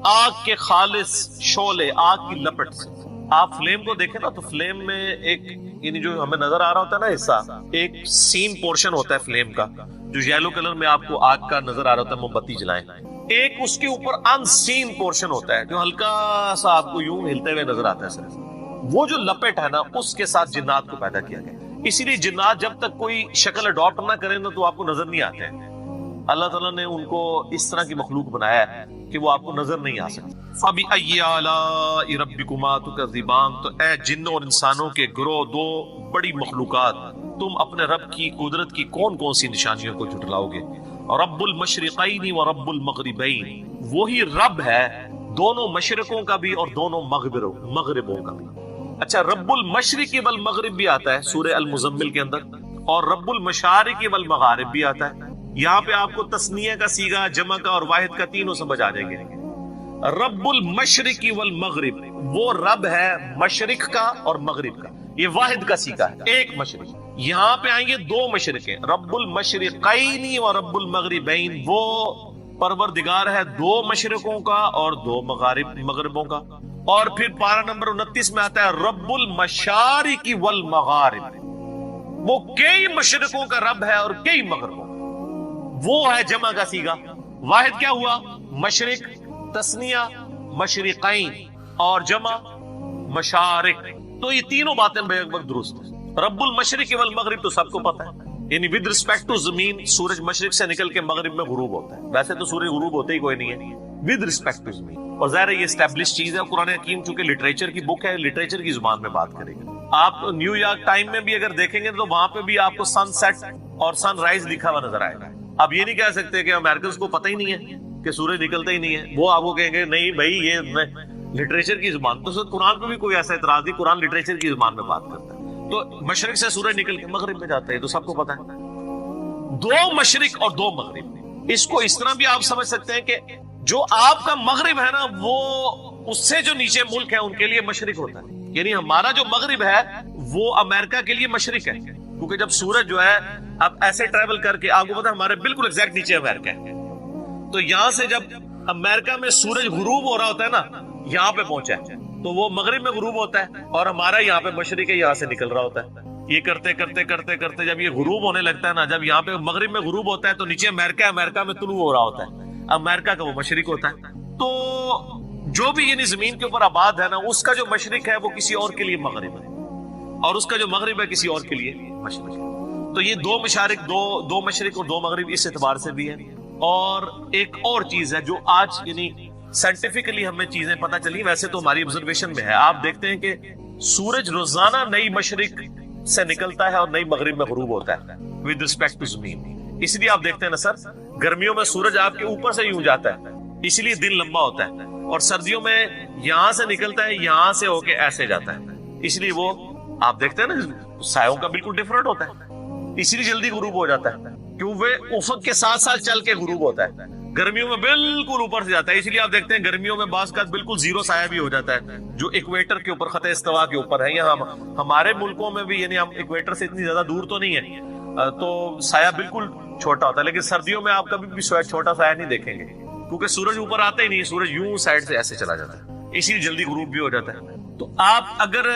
آگ کے خالص شعلے، آگ کی لپٹ سے. آپ فلیم کو دیکھیں نا تو فلیم میں ایک یعنی جو ہمیں نظر آ رہا ہوتا ہے نا حصہ، ایک سین پورشن ہوتا ہے فلیم کا جو یلو کلر میں آپ کو آگ کا نظر آ رہا ہوتا ہے، موم بتی جلائیں، ایک اس کے اوپر ان سین پورشن ہوتا ہے جو ہلکا سا آپ کو یوں ہلتے ہوئے نظر آتا ہے صرف، وہ جو لپٹ ہے نا اس کے ساتھ جنات کو پیدا کیا گیا۔ اسی لیے جنات جب تک کوئی شکل اڈاپٹ نہ کریں نا تو آپ کو نظر نہیں آتے ہیں، اللہ تعالیٰ نے ان کو اس طرح کی مخلوق بنایا ہے کہ وہ آپ کو نظر نہیں آ سکتی۔ فَبِأَيِّ آلَاءِ رَبِّكُمَا تُكَذِّبَانِ، تو اے جنوں اور انسانوں کے گروہ، دو بڑی مخلوقات، تم اپنے رب کی قدرت کی کون کون سی نشانیوں کو جھٹلاؤ گے؟ رب المشرقین و رب المغربین، وہی رب ہے دونوں مشرقوں کا بھی اور دونوں مغربوں کا بھی۔ اچھا، رب المشرق والمغرب بھی آتا ہے سورہ المزمل کے اندر، اور رب المشارق والمغارب بھی آتا ہے۔ یہاں پہ آپ کو تثنیہ کا صیغہ، جمع کا اور واحد کا تینوں سمجھ آ جائیں گے۔ رب المشرق والمغرب، وہ رب ہے مشرق کا اور مغرب کا، یہ واحد کا صیغہ ہے، ایک مشرق۔ یہاں پہ آئیں گے دو مشرقیں، رب المشرقین و رب المغربین، وہ پروردگار ہے دو مشرقوں کا اور دو مغربوں کا۔ اور پھر پارہ نمبر 29 میں آتا ہے رب المشارق والمغارب، وہ کئی مشرقوں کا رب ہے اور کئی مغربوں، وہ ہے جمع کا صیغہ۔ واحد کیا ہوا؟ مشرق، تثنیہ مشرقین اور جمع مشارق، تو یہ تینوں باتیں بے وقت درست ہیں۔ رب المشرق والمغرب تو سب کو پتہ ہے، یعنی ود ریسپیکٹ ٹو زمین سورج مشرق سے نکل کے مغرب میں غروب ہوتا ہے، ویسے تو سورج غروب ہوتے ہی کوئی نہیں ہے، ود ریسپیکٹ ٹو زمین، اور ظاہر ہے یہ اسٹیبلش چیز ہے۔ قرآن حکیم چونکہ لٹریچر کی بک ہے، لٹریچر کی زبان میں بات کرے گا۔ آپ نیو یارک ٹائم میں بھی اگر دیکھیں گے تو وہاں پہ بھی آپ کو سن سیٹ اور سن رائز لکھا ہوا نظر آئے گا۔ اب یہ نہیں کہہ سکتے کہ امریکنز کو پتہ ہی نہیں ہے کہ سورج نکلتا ہی نہیں ہے، وہ آپ کو کہیں گے نہیں بھائی یہ لٹریچر کی زبان، تو قرآن پہ بھی کوئی ایسا اعتراض نہیں، قرآن لٹریچر کی زبان میں بات کرتا ہے۔ تو مشرق سے سورج نکل کے مغرب میں جاتا ہے، تو سب کو پتہ ہے، دو مشرق اور دو مغرب۔ اس کو اس طرح بھی آپ سمجھ سکتے ہیں کہ جو آپ کا مغرب ہے نا، وہ اس سے جو نیچے ملک ہے ان کے لیے مشرق ہوتا ہے، یعنی ہمارا جو مغرب ہے وہ امریکہ کے لیے مشرق ہے، کیونکہ جب سورج جو ہے اب ایسے ٹریول کر کے، آپ کو پتا ہے ہمارے بالکل ایگزیکٹ نیچے امریکہ ہے، تو یہاں سے جب امریکہ میں سورج غروب ہو رہا ہوتا ہے نا، یہاں پہ پہنچا ہے تو وہ مغرب میں غروب ہوتا ہے، اور ہمارا یہاں پہ مشرق ہے، یہاں سے نکل رہا ہوتا ہے۔ یہ کرتے کرتے کرتے کرتے جب یہ غروب ہونے لگتا ہے نا، جب یہاں پہ مغرب میں غروب ہوتا ہے تو نیچے امریکہ، امریکہ میں طلوع ہو رہا ہوتا ہے، امریکہ کا وہ مشرق ہوتا ہے۔ تو جو بھی یعنی زمین کے اوپر آباد ہے نا، اس کا جو مشرق ہے وہ کسی اور کے لیے مغرب ہے، اور اس کا جو مغرب ہے کسی اور کے لیے مشرق ہے۔ تو یہ دو مشارق، دو مشرق اور دو مغرب اس اعتبار سے بھی ہے۔ اور ایک اور چیز ہے جو آج یعنی سائنٹیفکلی ہمیں چیزیں پتہ چلی، ویسے تو ہماری آبزرویشن میں ہے، آپ دیکھتے ہیں کہ سورج روزانہ نئی مشرق سے نکلتا ہے اور نئی مغرب میں غروب ہوتا ہے ود رسپیکٹ ٹو زمین۔ اس لیے آپ دیکھتے ہیں نا سر، گرمیوں میں سورج آپ کے اوپر سے یوں جاتا ہے، اس لیے دن لمبا ہوتا ہے، اور سردیوں میں یہاں سے نکلتا ہے، یہاں سے ہو کے ایسے جاتا ہے، اس لیے وہ آپ دیکھتے ہیں نا سایوں کا بالکل ڈفرنٹ ہوتا ہے، اسی لیے جلدی غروب ہو جاتا ہے، کیوں وہ افق کے ساتھ ساتھ چل کے غروب ہوتا ہے۔ گرمیوں میں بالکل اوپر سے جاتا ہے، اسی لیے آپ دیکھتے ہیں گرمیوں میں بعض کا بالکل زیرو سایہ بھی ہو جاتا ہے، جو ایکویٹر کے اوپر، خط استوا کے اوپر ہے۔ یہاں ہمارے ملکوں میں بھی یعنی ہم ایکویٹر سے اتنی زیادہ دور تو نہیں ہے، تو سایہ بالکل چھوٹا ہوتا ہے، لیکن سردیوں میں آپ کبھی بھی چھوٹا سایہ نہیں دیکھیں گے، کیونکہ سورج اوپر آتا ہی نہیں، سورج یوں سائڈ سے ایسے چلا جاتا ہے، اسی لیے جلدی غروب بھی ہو جاتا ہے۔ تو آپ اگر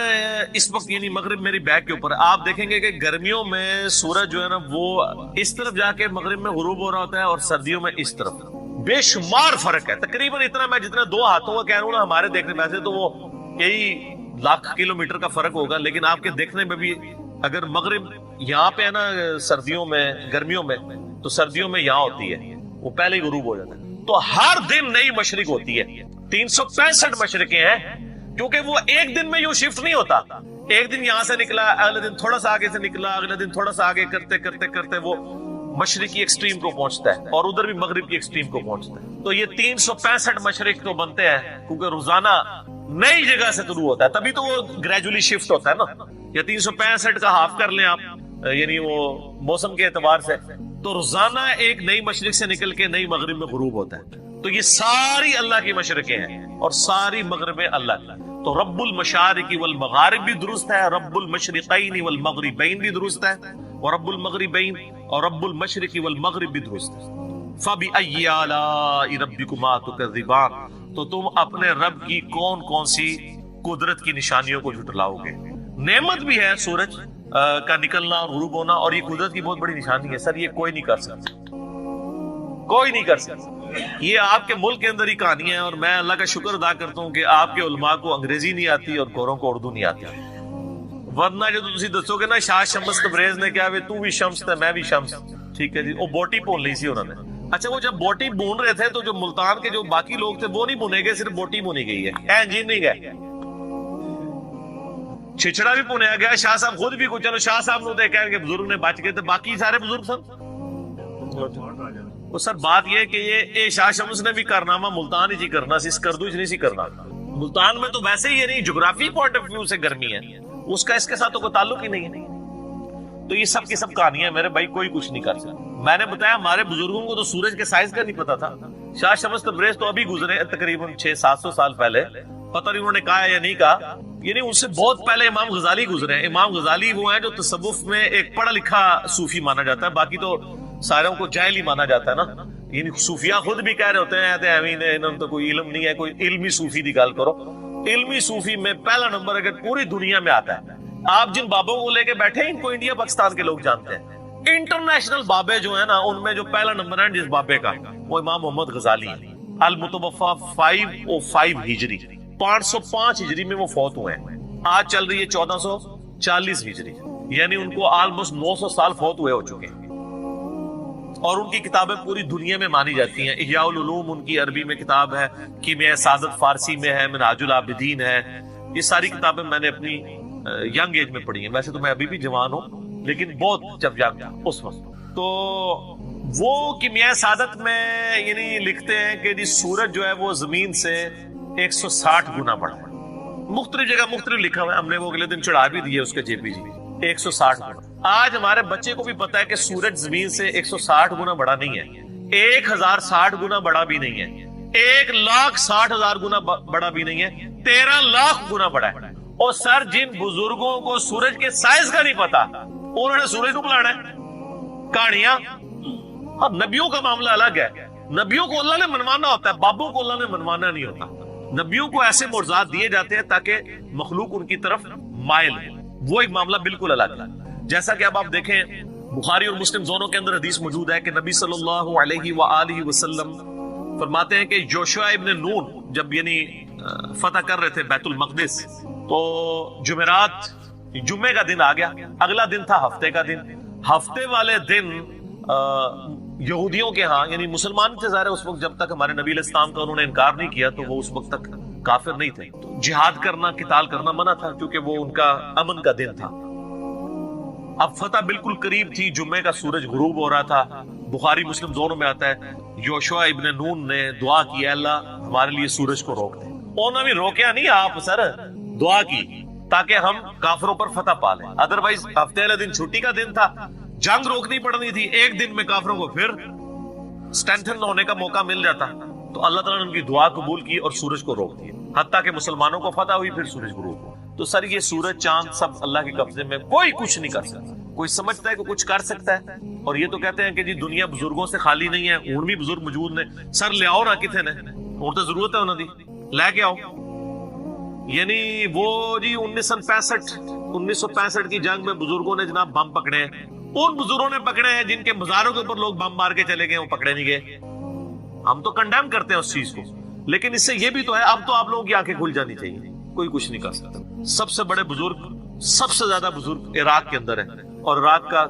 اس وقت یعنی مغرب میری بیک کے اوپر آپ دیکھیں گے کہ گرمیوں میں سورج جو ہے نا وہ اس طرف جا کے مغرب میں غروب ہو رہا ہوتا ہے، اور سردیوں میں اس طرف، بے شمار فرق ہے، تقریباً اتنا میں جتنا دو ہاتھوں کا کہہ رہا ہوں نا، ہمارے دیکھنے میں سے تو وہ کئی لاکھ کلومیٹر کا فرق ہوگا، لیکن آپ کے دیکھنے میں بھی اگر مغرب یہاں پہ ہے نا سردیوں میں، گرمیوں میں، تو سردیوں میں یہاں ہوتی ہے، وہ پہلے ہی غروب ہو جاتا ہے۔ تو ہر دن نئی مشرق ہوتی ہے، 365 مشرقیں ہیں، کیونکہ وہ ایک دن میں یوں شفٹ نہیں ہوتا، ایک دن یہاں سے نکلا، اگلے دن تھوڑا سا آگے سے نکلا، اگلے دن تھوڑا سا آگے کرتے کرتے کرتے وہ مشرقی ایکسٹریم کو پہنچتا ہے، اور ادھر بھی مغرب کی ایکسٹریم کو پہنچتا ہے۔ تو یہ 365 مشرق تو بنتے ہیں، کیونکہ روزانہ نئی جگہ سے طلوع ہوتا ہے، تبھی تو وہ گریجولی شفٹ ہوتا ہے نا۔ یا 365 کا ہاف کر لیں آپ، یعنی وہ موسم کے اعتبار سے، تو روزانہ ایک نئی مشرق سے نکل کے نئی مغرب میں غروب ہوتا ہے۔ تو یہ ساری اللہ کی مشرقیں ہیں اور ساری مغربیں اللہ کی۔ تو رب المشارق والمغارب بھی درست ہے، رب المشرقین والمغربین بھی درست ہے، اور رب المغربین اور رب المشرق والمغرب بھی درست ہے۔ فَبِأَيِّ آلَاءِ رَبِّكُمَا تُكَذِّبَانِ، تو تم اپنے رب کی کون کون سی قدرت کی نشانیوں کو جھٹلاؤ گے. نعمت بھی ہے سورج کا نکلنا اور غروب ہونا, اور یہ قدرت کی بہت بڑی نشانی ہے. سر یہ کوئی نہیں کر سکتا, کوئی نہیں کر سکتا. یہ آپ کے ملک کے اندر ہی کہانی ہے, اور میں اللہ کا شکر ادا کرتا ہوں کہ آپ کے علماء کو انگریزی نہیں آتی اور گوروں کو اردو نہیں آتی. ورنہ جو تسی دسو گے نا شاہ شمس تبریز نے کیا تو بھی شمس تھا میں بھی شمس, ٹھیک ہے جی, وہ بوٹی بون لی سی انہوں نے. اچھا وہ جب بوٹی بون رہے تھے تو جو ملتان کے جو باقی لوگ تھے وہ نہیں بنے گئے, صرف بوٹی بنی گئی ہے, جی نہیں گئے. چھچڑا بھی بنیا گیا, شاہ صاحب خود بھی کچھ, چلو شاہ صاحب نے کہا کہ بزرگ نے بچ گئے تھے, باقی سارے بزرگ سن. وہ سر بات یہ کہ یہ شاہ شمس نے بھی کارنامہ ملتان ہی جی کرنا سی, اس کردو ہی نہیں سی کرنا. ملتان میں تو ویسے ہی نہیں, جغرافی پوائنٹ آف ویو سے گرمی ہے, اس کا اس کے ساتھ کوئی تعلق ہی نہیں ہے. تو یہ سب کی سب کہانیاں میرے بھائی, کوئی کچھ نہیں کر سکتا. میں نے بتایا ہمارے بزرگوں کو تو سورج کے سائز کا نہیں پتا تھا. شاہ شمس تبریز تو ابھی گزرے تقریباً 600-700 سال پہلے, پتہ نہیں انہوں نے کہا یا نہیں کہا. یعنی ان سے بہت پہلے امام غزالی گزرے ہیں. امام غزالی وہ ہیں جو تصوف میں ایک پڑھا لکھا صوفی مانا جاتا ہے, باقی تو ساروں کو جاہل ہی مانا جاتا ہے نا. یعنی صوفیاء خود بھی کہہ رہے ہوتے ہیں انہوں نے تو کوئی علم نہیں ہے, کوئی علمی صوفی دی گل کرو. علمی صوفی میں پہلا نمبر اگر پوری دنیا میں آتا ہے, آپ جن بابوں کو لے کے بیٹھے ہیں ان کو انڈیا پاکستان کے لوگ جانتے ہیں. انٹرنیشنل بابے جو ہیں نا ان میں جو پہلا نمبر ہے جس بابے کا, وہ امام محمد غزالی ہے. المتوفا 505 ہجری, 505 ہجری میں وہ فوت ہوئے ہیں. آج چل رہی ہے 1440 ہجری, یعنی ان کو آلموسٹ 900 سال فوت ہوئے ہو چکے ہیں. اور ان کی کتابیں پوری دنیا میں مانی جاتی ہیں. احیاء العلوم ان کی عربی میں کتاب ہے, کیمیاء سعادت فارسی میں ہے, منہاج العابدین ہے. یہ ساری کتابیں میں نے اپنی ینگ ایج میں پڑھی ہیں. ویسے تو میں ابھی بھی جوان ہوں, لیکن بہت جب ینگ تھا اس وقت. تو وہ کیمیاء سعادت میں یعنی لکھتے ہیں کہ سورج جو ہے وہ زمین سے 160 گنا بڑا ہے. مختلف جگہ مختلف لکھا ہوا ہے, ہم نے وہ اگلے دن چڑھا بھی دیے اس کے جے پی جی. 160 گنا. آج ہمارے بچے کو بھی پتا ہے کہ سورج زمین سے 160 گنا بڑا نہیں ہے, 1060 گنا بڑا بھی نہیں ہے, 1,60,000 گنا بڑا بھی نہیں ہے, 13 لاکھ گنا بڑا ہے. اور سر جن بزرگوں کو سورج کے سائز کا نہیں پتا, انہوں نے سورج کو بلانا ہے. کہانیاں. اب نبیوں کا معاملہ الگ ہے, نبیوں کو اللہ نے منوانا ہوتا ہے, بابوں کو اللہ نے منوانا نہیں ہوتا. نبیوں کو ایسے معجزات دیے جاتے ہیں تاکہ مخلوق ان کی طرف مائل ہو, وہ ایک معاملہ بالکل الگ ہے. جیسا کہ اب آپ دیکھیں بخاری اور مسلم دونوں کے اندر حدیث موجود ہے کہ نبی صلی اللہ علیہ وآلہ وسلم فرماتے ہیں کہ یوشع ابن نون جب یعنی فتح کر رہے تھے بیت المقدس, تو جمعرات جمعے کا دن آ گیا, اگلا دن تھا ہفتے کا دن. ہفتے والے دن یہودیوں کے ہاں یعنی مسلمان تھے ظاہر اس وقت, جب تک ہمارے نبی علیہ السلام کا انہوں نے انکار نہیں کیا تو وہ اس وقت تک کافر نہیں تھے. تو جہاد کرنا قتال کرنا منع تھا کیونکہ وہ ان کا امن کا دن تھا. اب فتح بالکل قریب تھی, جمعے کا سورج غروب ہو رہا تھا. بخاری مسلم دونوں میں آتا ہے یوشع ابن نون نے دعا کی, اے اللہ ہمارے لیے سورج کو روک دے. انہوں نے بھی روکیا نہیں, آپ سر دعا کی تاکہ ہم کافروں پر فتح پا لیں. ادروائز ہفتے والے دن چھٹی کا دن تھا, جنگ روکنی پڑنی تھی, ایک دن میں کافروں کو پھر اسٹرینتھن ہونے کا موقع مل جاتا. تو اللہ تعالیٰ نے ان کی دعا قبول کی اور سورج کو روک دیا, حتیٰ کہ مسلمانوں کو فتح ہوئی, پھر سورج غروب ہوا. تو سر یہ سورج چاند سب اللہ کے قبضے میں, کوئی کچھ نہیں کر سکتا. کوئی سمجھتا ہے کہ کچھ کر سکتا ہے, اور یہ تو کہتے ہیں کہ جی دنیا بزرگوں سے خالی نہیں ہے, ہن بھی بزرگ موجود نے. سر لے آؤ نا کتنے نے, ہن تو ضرورت ہے انہوں دی, لے کے آؤ. یعنی وہ جی 1965 کی جنگ میں بزرگوں نے جناب بم پکڑے ہیں, ان بزرگوں نے پکڑے ہیں جن کے مزاروں کے اوپر لوگ بم مار کے چلے گئے, وہ پکڑے نہیں گئے. ہم تو کنڈیم کرتے ہیں اس چیز کو, لیکن اس سے یہ بھی تو ہے اب تو آپ لوگوں کی آنکھیں کھل جانی چاہیے. کوئی کچھ نہیں کر سکتا. سب سے بڑے بزرگ, سب سے زیادہ بزرگ عراق کے اندر ہے, اور عراق کا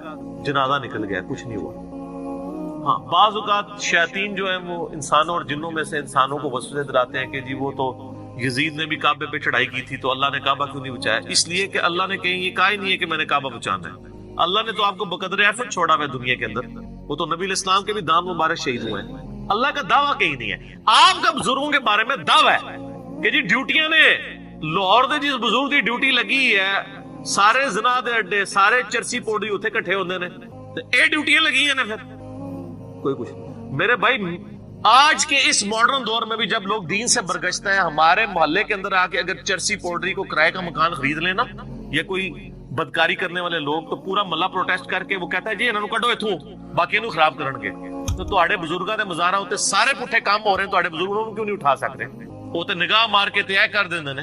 جنازہ نکل گیا, کچھ نہیں ہوا. ہاں بعض اوقات شیاطین جو ہیں وہ انسانوں اور جنوں میں سے انسانوں کو وسوسے دلاتے ہیں کہ جی وہ تو یزید نے بھی کعبے پہ چڑھائی کی تھی تو اللہ نے کعبہ کیوں نہیں بچایا. اس لیے کہ اللہ نے کہیں یہ کہا ہی نہیں ہے کہ میں نے کعبہ بچانا ہے. اللہ نے تو آپ کو بقدر ایفرٹ چھوڑا ہوا ہے دنیا کے اندر. وہ تو نبی علیہ السلام کے بھی دان مبارک شہید ہوئے ہیں. اللہ کا دعویٰ کہیں نہیں ہے. آپ کا بزرگوں کے بارے میں دعویٰ ہے کہ جی ڈیوٹیاں نے لاہور دے جس بزرگ دی ڈیوٹی لگی ہے, سارے زنا دے اڈے, سارے چرسی پوڑی اتنے کٹھے ہوندے نے, اے ڈیوٹیاں لگی ہیں نا. پھر کوئی کچھ میرے بھائی, آج کے اس ماڈرن دور میں بھی جب لوگ دین سے برگشتے ہیں, ہمارے محلے کے اندر آ کے اگر چرسی پوڈری کو کرائے کا مکان خرید لینا یا کوئی بدکاری کرنے والے لوگ, تو پورا محلہ پروٹیسٹ کر کے وہ کہتا ہے جی انہوں کڈو اتوں, باقی انہوں خراب کرن گے. تو تواڈے بزرگاں دے مزاراں تے سارے پٹھے کام ہو رہے ہیں, تواڈے بزرگ انہوں کیوں نہیں اٹھا سکتے؟ وہ تے نگاہ مار کے تے اے کر دیندے نے,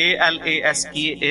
ALASKA,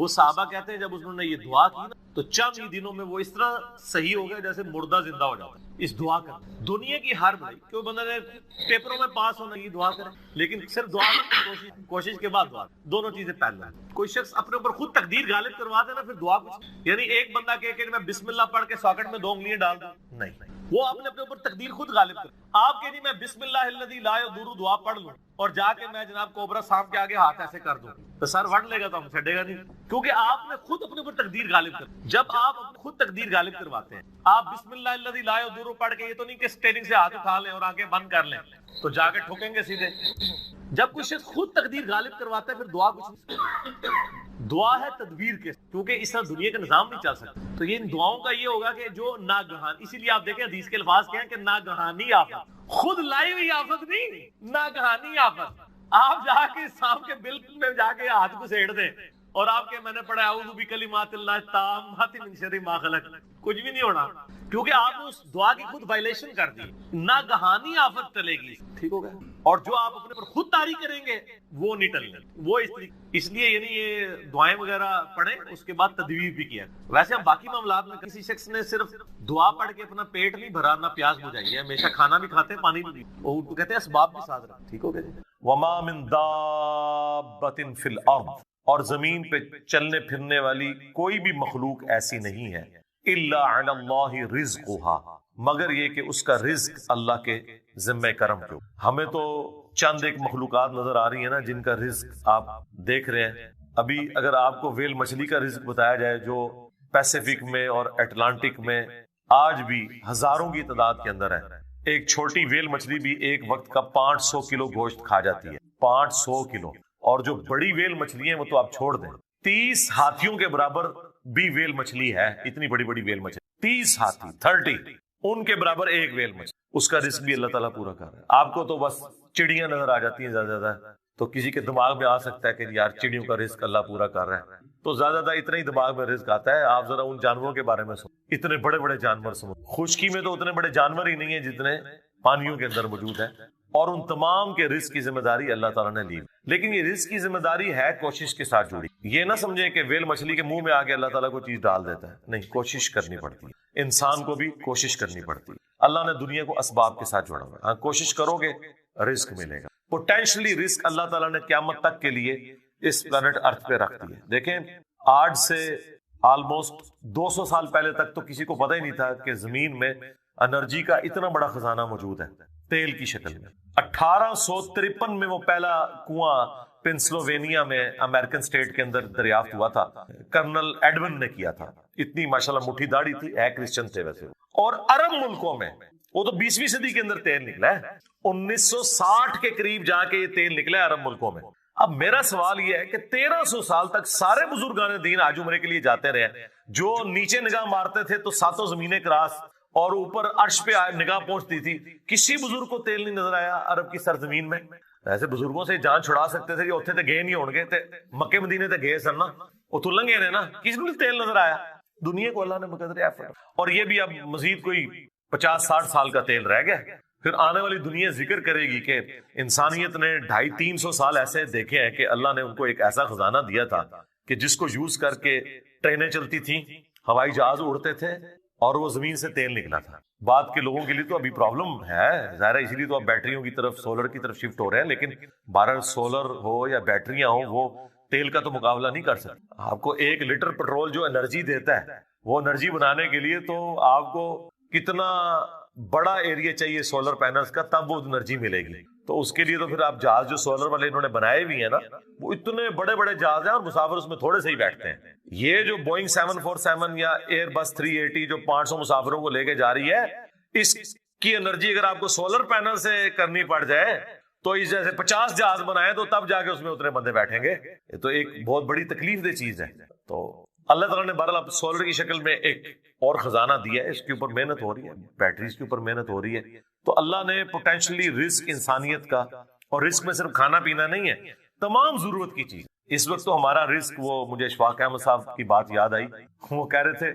وہ صحابہ کہتے ہیں جب انہوں نے یہ دعا کی نا تو چند ہی دنوں میں وہ اس طرح صحیح ہو گئے جیسے مردہ زندہ ہو جاتا ہے اس دعا کر. دنیا کی ہر بھائی کیوں بندہ نے پیپروں میں پاس ہونا یہ دعا کرے, لیکن صرف دعا کوشش کے بعد دعا, دونوں چیزیں پہلے. کوئی شخص اپنے اوپر خود تقدیر غالب کروا دے نا پھر دعا کچھ, یعنی ایک بندہ کہے کہ میں بسم اللہ پڑھ کے ساکٹ میں 2 انگلیاں ڈال دوں, نہیں, وہ آپ نے اپنے اوپر تقدیر خود غالب کر. آپ کہ جی میں بسم اللہ الذی لا یضر دعا پڑھ لوں اور جا کے میں جناب کوبرا سانپ کے آگے ہاتھ ایسے کر دوں تو سر وڑ لے گا تو ہم چھڑے گا نہیں, کیونکہ آپ نے خود اپنے اوپر تقدیر غالب کر. جب آپ خود تقدیر غالب کرواتے ہیں, آپ بسم اللہ الذی لا یضر پڑھ کے یہ تو نہیں کہ اسٹیئرنگ سے ہاتھ اٹھا لیں اور آنکھیں بند کر لیں تو جا کے ٹھوکیں گے سیدھے. جب کوئی شخص خود تقدیر غالب کرواتا ہے پھر دعا کچھ نہیں, دعا ہے تدبیر کے, کیونکہ اس طرح دنیا کا نظام نہیں چل سکتا. تو یہ ان دعاؤں کا یہ ہوگا کہ جو ناگہان, اسی لیے آپ دیکھیں حدیث کے الفاظ کیا ہیں کہ ناگہانی آفت, خود لائی ہوئی آفت نہیں, ناگہانی آفت. آپ جا کے سانپ کے بل میں جا کے ہاتھ کو سیڑ دیں اور آپ کے میں نے پڑھا اعوذ بکلمات اللہ التامات من شر ما خلق, کچھ بھی نہیں ہونا, کیونکہ آپ نے اس دعا کی خود وائلیشن کر دی. ناگہانی آفت ٹلے گی, ٹھیک ہو گیا. اور جو آپ اپنے پر خود طاری کریں گے وہ نہیں ٹلنے, وہ اس لیے یعنی یہ دعائیں وغیرہ پڑھیں اس کے بعد تدبیر بھی کیا. ویسے ہم باقی معاملات میں کسی شخص نے صرف دعا پڑھ کے اپنا پیٹ نہیں بھرا نہ پیاس بجھائی ہے, ہمیشہ کھانا بھی کھاتے ہیں پانی بھی, وہ کہتے ہیں اسباب بھی ساتھ رکھیں, ٹھیک ہو گیا. وما من دابۃ فی الارض, اور زمین پہ چلنے پھرنے والی کوئی بھی مخلوق ایسی نہیں ہے, الا علی اللہ رزقها, مگر یہ کہ اس کا رزق اللہ کے ذمہ کرم کیوں. ہمیں تو چند ایک مخلوقات نظر آ رہی ہیں نا جن کا رزق آپ دیکھ رہے ہیں. ابھی اگر آپ کو ویل مچھلی کا رزق بتایا جائے جو پیسیفک میں اور اٹلانٹک میں آج بھی ہزاروں کی تعداد کے اندر ہے, ایک چھوٹی ویل مچھلی بھی ایک وقت کا 500 کلو گوشت کھا جاتی ہے, 500 کلو. اور جو بڑی ویل مچھلی ہیں وہ تو آپ چھوڑ دیں, 30 ہاتھیوں کے برابر بھی ویل مچھلی ہے, اتنی بڑی بڑی ویل مچھلی, 30 ہاتھی 30 ان کے برابر ایک ویل مچھلی, اس کا رزق بھی اللہ تعالیٰ پورا کر رہا ہے. آپ کو تو بس چڑیاں نظر آ جاتی ہیں زیادہ زیادہ, تو کسی کے دماغ میں آ سکتا ہے کہ یار چڑیوں کا رزق اللہ پورا کر رہا ہے, تو زیادہ زیادہ اتنا ہی دماغ میں رزق آتا ہے. آپ ذرا ان جانوروں کے بارے میں سنو, اتنے بڑے بڑے جانور سنو, خشکی میں تو اتنے بڑے جانور ہی نہیں ہیں جتنے پانیوں کے اندر موجود ہیں, اور ان تمام کے رزق کی ذمہ داری اللہ تعالیٰ نے لی. لیکن یہ رزق کی ذمہ داری ہے کوشش کے ساتھ جڑی. یہ نہ سمجھیں کہ ویل مچھلی کے منہ میں آ کے اللہ تعالیٰ کو چیز ڈال دیتا ہے, نہیں, کوشش کرنی پڑتی ہے, انسان کو بھی کوشش کرنی پڑتی ہے. اللہ نے دنیا کو اسباب کے ساتھ جوڑا ہوا ہے, ہاں کوشش کرو گے رزق ملے گا. پوٹینشلی رزق اللہ تعالیٰ نے قیامت تک کے لیے اس پلانٹ ارتھ پہ رکھ دی ہے. دیکھیں آج سے آلموسٹ 200 سال پہلے تک تو کسی کو پتہ ہی نہیں تھا کہ زمین میں انرجی کا اتنا بڑا خزانہ موجود ہے تیل کی شکل میں. 1853 میں وہ پہلا کنواں پنسلوینیا میں امریکن سٹیٹ کے اندر دریافت ہوا تھا, کرنل ایڈون نے کیا تھا. اتنی ماشاءاللہ مٹھی داڑھی تھی, ہے کرسچن تھے ویسے. اور عرب ملکوں میں وہ تو 20ویں صدی کے اندر تیل نکلا ہے, 1960 کے قریب جا کے یہ تیل نکلا ہے عرب ملکوں میں. اب میرا سوال یہ ہے کہ 1300 سال تک سارے بزرگان دین آج عمرے کے لیے جاتے رہے, جو نیچے نگاہ مارتے تھے تو 7 زمینیں کراس اور اوپر عرش پہ نگاہ پہنچتی تھی, کسی بزرگ کو تیل نہیں نظر آیا عرب کی سرزمین میں. ایسے بزرگوں سے جان چھڑا سکتے تھے کہ اتنے تے گئے نہیں ہون گے, مکے مدینے تے گئے سن نا, وہ تو لنگے نے نا, کسی کو تیل نظر آیا. دنیا کو اللہ نے مقدر ایفرٹ, اور یہ بھی اب مزید کوئی 50-60 سال کا تیل رہ گیا. پھر آنے والی دنیا ذکر کرے گی کہ انسانیت نے 250-300 سال ایسے دیکھے ہیں کہ اللہ نے ان کو ایک ایسا خزانہ دیا تھا کہ جس کو یوز کر کے ٹرینیں چلتی تھیں, ہوائی جہاز اڑتے تھے, اور وہ زمین سے تیل نکلا تھا. بعد کے لوگوں کے لیے تو ابھی پرابلم ہے ظاہر ہے, اسی لیے تو اب بیٹریوں کی طرف, سولر کی طرف شفٹ ہو رہے ہیں. لیکن 12 سولر ہو یا بیٹریاں ہوں, وہ تیل کا تو مقابلہ نہیں کر سکتے. آپ کو 1 لیٹر پیٹرول جو انرجی دیتا ہے, وہ انرجی بنانے کے لیے تو آپ کو کتنا بڑا ایریا چاہیے سولر پینلز کا, تب وہ انرجی ملے گی. تو اس کے لیے تو پھر آپ جہاز جو سولر والے انہوں نے بنائے بھی ہیں نا, وہ اتنے بڑے بڑے جہاز ہیں اور مسافر اس میں تھوڑے سے ہی بیٹھتے ہیں. یہ جو بوئنگ 747 یا ایئر بس 380 جو 500 مسافروں کو لے کے جا رہی ہے, اس کی انرجی اگر آپ کو سولر پینل سے کرنی پڑ جائے تو اس جیسے 50 جہاز بنائے تو تب جا کے اس میں اتنے بندے بیٹھیں گے. یہ تو ایک بہت بڑی تکلیف دہ چیز ہے. تو اللہ تعالیٰ نے بہرحال اب سولر کی شکل میں ایک اور خزانہ دیا ہے, اس کے اوپر محنت ہو رہی ہے, بیٹریز کے اوپر محنت ہو رہی ہے. تو اللہ نے پوٹینشلی رزق انسانیت کا, اور رزق میں صرف کھانا پینا نہیں ہے, تمام ضرورت کی چیز. اس وقت تو ہمارا رزق, وہ مجھے اشفاق احمد صاحب کی بات یاد آئی, وہ کہہ رہے تھے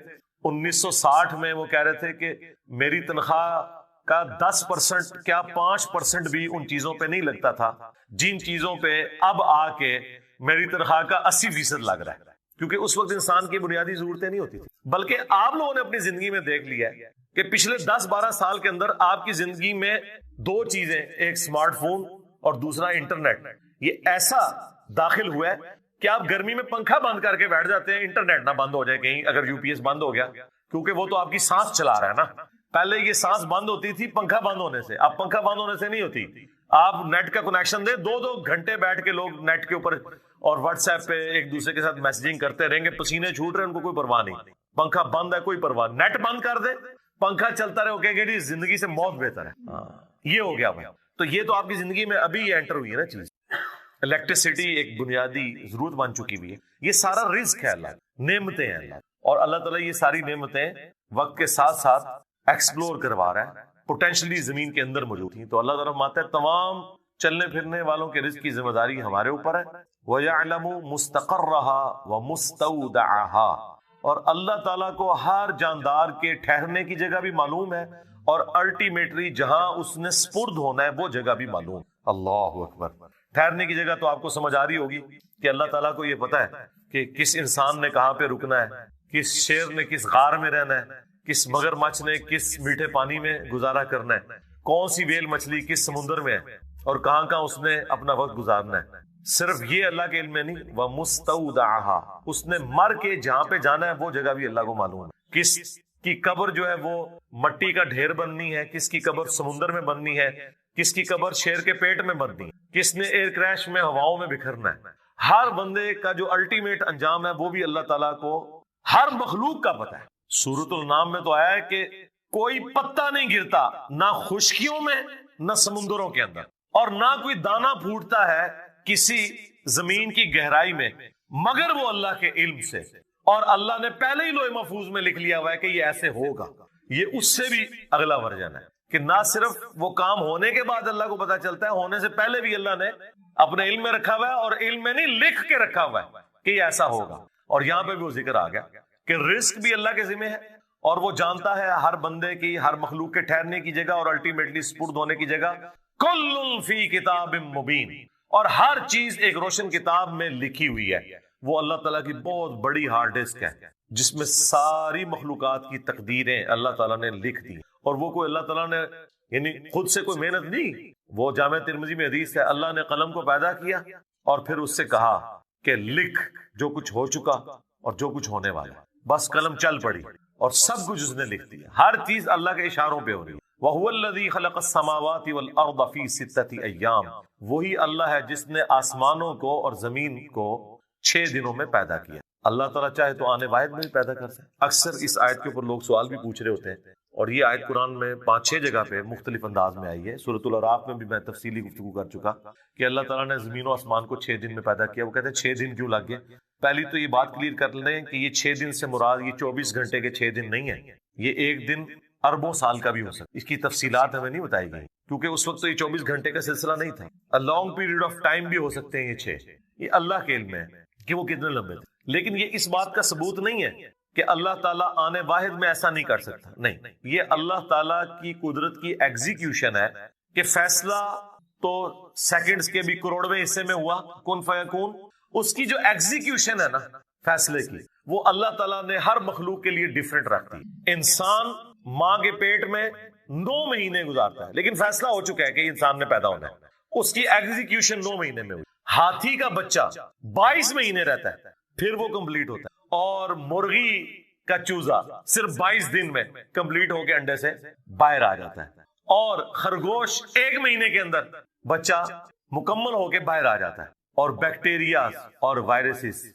1960 میں وہ کہہ رہے تھے کہ میری تنخواہ کا 10% کیا 5% بھی ان چیزوں پہ نہیں لگتا تھا جن چیزوں پہ اب آ کے میری تنخواہ کا 80% لگ رہا ہے. کیونکہ اس وقت انسان کی بنیادی ضرورتیں نہیں ہوتی تھی. بلکہ آپ لوگوں نے اپنی زندگی میں دیکھ لیا ہے کہ پچھلے 10-12 سال کے اندر آپ کی زندگی میں 2 چیزیں، ایک سمارٹ فون اور دوسرا انٹرنیٹ، یہ ایسا داخل ہوا ہے کہ آپ گرمی میں پنکھا بند کر کے بیٹھ جاتے ہیں، انٹرنیٹ نہ بند ہو جائے کہیں اگر یو پی ایس بند ہو گیا، کیونکہ وہ تو آپ کی سانس چلا رہا ہے نا. پہلے یہ سانس بند ہوتی تھی پنکھا بند ہونے سے، اب پنکھا بند ہونے سے نہیں ہوتی. آپ نیٹ کا کنیکشن دیں، 2 گھنٹے بیٹھ کے لوگ نیٹ کے اوپر اور واٹس ایپ پہ ایک دوسرے کے ساتھ میسجنگ کرتے رہیں گے، پسینے چھوٹ رہے ہیں، ان کو کوئی پرواہ نہیں. پنکھا بند ہے کوئی پرواہ، نیٹ بند کر دے پنکھا چلتا رہے، کہے گے جی زندگی سے موت بہتر ہے. یہ ہو گیا بھائی. تو یہ تو آپ کی زندگی میں ابھی انٹر ہوئی ہے نا چیز. الیکٹریسٹی ایک بنیادی ضرورت بن چکی ہوئی ہے. یہ سارا رزق ہے اللہ، نعمتیں ہیں اللہ، اور اللہ تعالیٰ یہ ساری نعمتیں وقت کے ساتھ ساتھ ایکسپلور کروا رہا ہے، پوٹینشلی زمین کے اندر موجود تھیں. تو اللہ تعالیٰ فرماتا ہے تمام چلنے پھرنے والوں کے رزق کی ذمہ داری ہمارے اوپر ہے. وَيَعْلَمُ مُسْتَقَرَّهَا وَمُسْتَوْدَعَهَا، اور اللہ تعالیٰ کو ہر جاندار کے ٹھہرنے کی جگہ بھی معلوم ہے اور الٹیمیٹلی جہاں اس نے سپرد ہونا ہے وہ جگہ بھی معلوم. اللہ اکبر. ٹھہرنے کی جگہ تو آپ کو سمجھ آ رہی ہوگی کہ اللہ تعالیٰ کو یہ پتا ہے کہ کس انسان نے کہاں پہ رکنا ہے، کس شیر نے کس غار میں رہنا ہے، کس مگرمچھ نے کس میٹھے پانی میں گزارا کرنا ہے، کون سی ویل مچھلی کس سمندر میں ہے اور کہاں کہاں اس نے اپنا وقت گزارنا ہے. صرف یہ اللہ کے علم میں نہیں، وَمُسْتَوْدَعَهَا، اس نے مر کے جہاں پہ جانا ہے وہ جگہ بھی اللہ کو معلوم ہے. کس کی قبر جو ہے وہ مٹی کا ڈھیر بننی ہے، کس کی قبر سمندر میں بننی ہے، کس کی قبر شیر کے پیٹ میں بننی ہے، کس نے ایئر کریش میں ہواؤں میں بکھرنا ہے. ہر بندے کا جو الٹیمیٹ انجام ہے وہ بھی اللہ تعالیٰ کو ہر مخلوق کا پتہ ہے. سورۃ النام میں تو آیا ہے کہ کوئی پتا نہیں گرتا نہ خشکیوں میں نہ سمندروں کے اندر، اور نہ کوئی دانہ پھوٹتا ہے کسی زمین کی گہرائی میں مگر وہ اللہ کے علم سے، اور اللہ نے پہلے ہی لوح محفوظ میں لکھ لیا ہوا ہے کہ یہ ایسے ہوگا. یہ اس سے بھی اگلا ورژن ہے کہ نہ صرف وہ کام ہونے کے بعد اللہ کو پتا چلتا ہے، ہونے سے پہلے بھی اللہ نے اپنے علم میں رکھا ہوا ہے، اور علم میں نہیں لکھ کے رکھا ہوا ہے کہ یہ ایسا ہوگا. اور یہاں پہ بھی وہ ذکر آ گیا کہ رزق بھی اللہ کے ذمہ ہے، اور وہ جانتا ہے ہر بندے کی، ہر مخلوق کے ٹھہرنے کی جگہ اور الٹیمیٹلی سپرد ہونے کی جگہ. کل فی کتاب مبین، اور ہر چیز ایک روشن کتاب میں لکھی ہوئی ہے. وہ اللہ تعالیٰ کی بہت بڑی ہارڈ ڈسک ہے جس میں ساری مخلوقات کی تقدیریں اللہ تعالیٰ نے لکھ دی. اور وہ کوئی اللہ تعالیٰ نے یعنی خود سے کوئی محنت نہیں، وہ جامع ترمذی میں حدیث ہے، اللہ نے قلم کو پیدا کیا اور پھر اس سے کہا کہ لکھ جو کچھ ہو چکا اور جو کچھ ہونے والا. بس قلم چل پڑی اور سب کچھ اس نے لکھ دیا. ہر چیز اللہ کے اشاروں پہ ہو رہی ہے. وَهُوَ الَّذِي خَلَقَ السَّمَاوَاتِ وَالْأَرْضَ فِي سِتَّةِ أَيَّامٍ، وہی اللہ ہے جس نے آسمانوں کو اور زمین کو 6 دنوں میں پیدا کیا. اللہ تعالیٰ چاہے تو آنے واحد میں بھی پیدا کر سکتے. اکثر اس آیت کے اوپر لوگ سوال بھی پوچھ رہے ہوتے ہیں، اور یہ آیت قرآن میں 5-6 جگہ پہ مختلف انداز میں آئی ہے. سورۃ الاعراف میں بھی میں تفصیلی گفتگو کر چکا کہ اللہ تعالیٰ نے زمین و آسمان کو 6 دن میں پیدا کیا. وہ کہتے ہیں 6 دن کیوں لگ گئے؟ پہلی تو یہ بات کلیئر کر لیں کہ یہ 6 دن سے مراد یہ 24 گھنٹے کے 6 دن نہیں ہیں. یہ ایک دن اربوں سال کا بھی ہو سکتا. اس کی تفصیلات ہمیں نہیں بتائی گئی کیونکہ اس وقت تو یہ 24 گھنٹے کا سلسلہ نہیں تھا. لانگ پیریڈ آف ٹائم بھی ہو سکتے ہیں یہ 6. یہ اللہ کے علم میں ہے کہ وہ کتنے لمبے تھے. لیکن یہ اس بات کا ثبوت نہیں ہے کہ اللہ تعالیٰ آنے واحد میں ایسا نہیں کر سکتا. نہیں، یہ اللہ تعالیٰ کی قدرت کی ایگزیکیوشن ہے کہ فیصلہ تو سیکنڈز کے بھی کروڑویں حصے میں ہوا کن فیکون. اس کی جو ایگزیکیوشن ہے نا فیصلے کی، وہ اللہ تعالیٰ نے ہر مخلوق کے لیے ڈیفرنٹ رکھتی. انسان ماں کے پیٹ میں 9 مہینے گزارتا ہے لیکن فیصلہ ہو چکا ہے کہ انسان نے پیدا ہونا ہے. اس کی ایگزیکیوشن 9 مہینے میں ہوئی. ہاتھی کا بچہ 22 مہینے رہتا ہے پھر وہ کمپلیٹ ہوتا ہے. اور مرغی کا چوزا صرف 22 دن میں کمپلیٹ ہو کے انڈے سے باہر آ جاتا ہے. اور خرگوش 1 مہینے کے اندر بچہ مکمل ہو کے باہر آ جاتا ہے. اور بیکٹیریاز اور وائرسز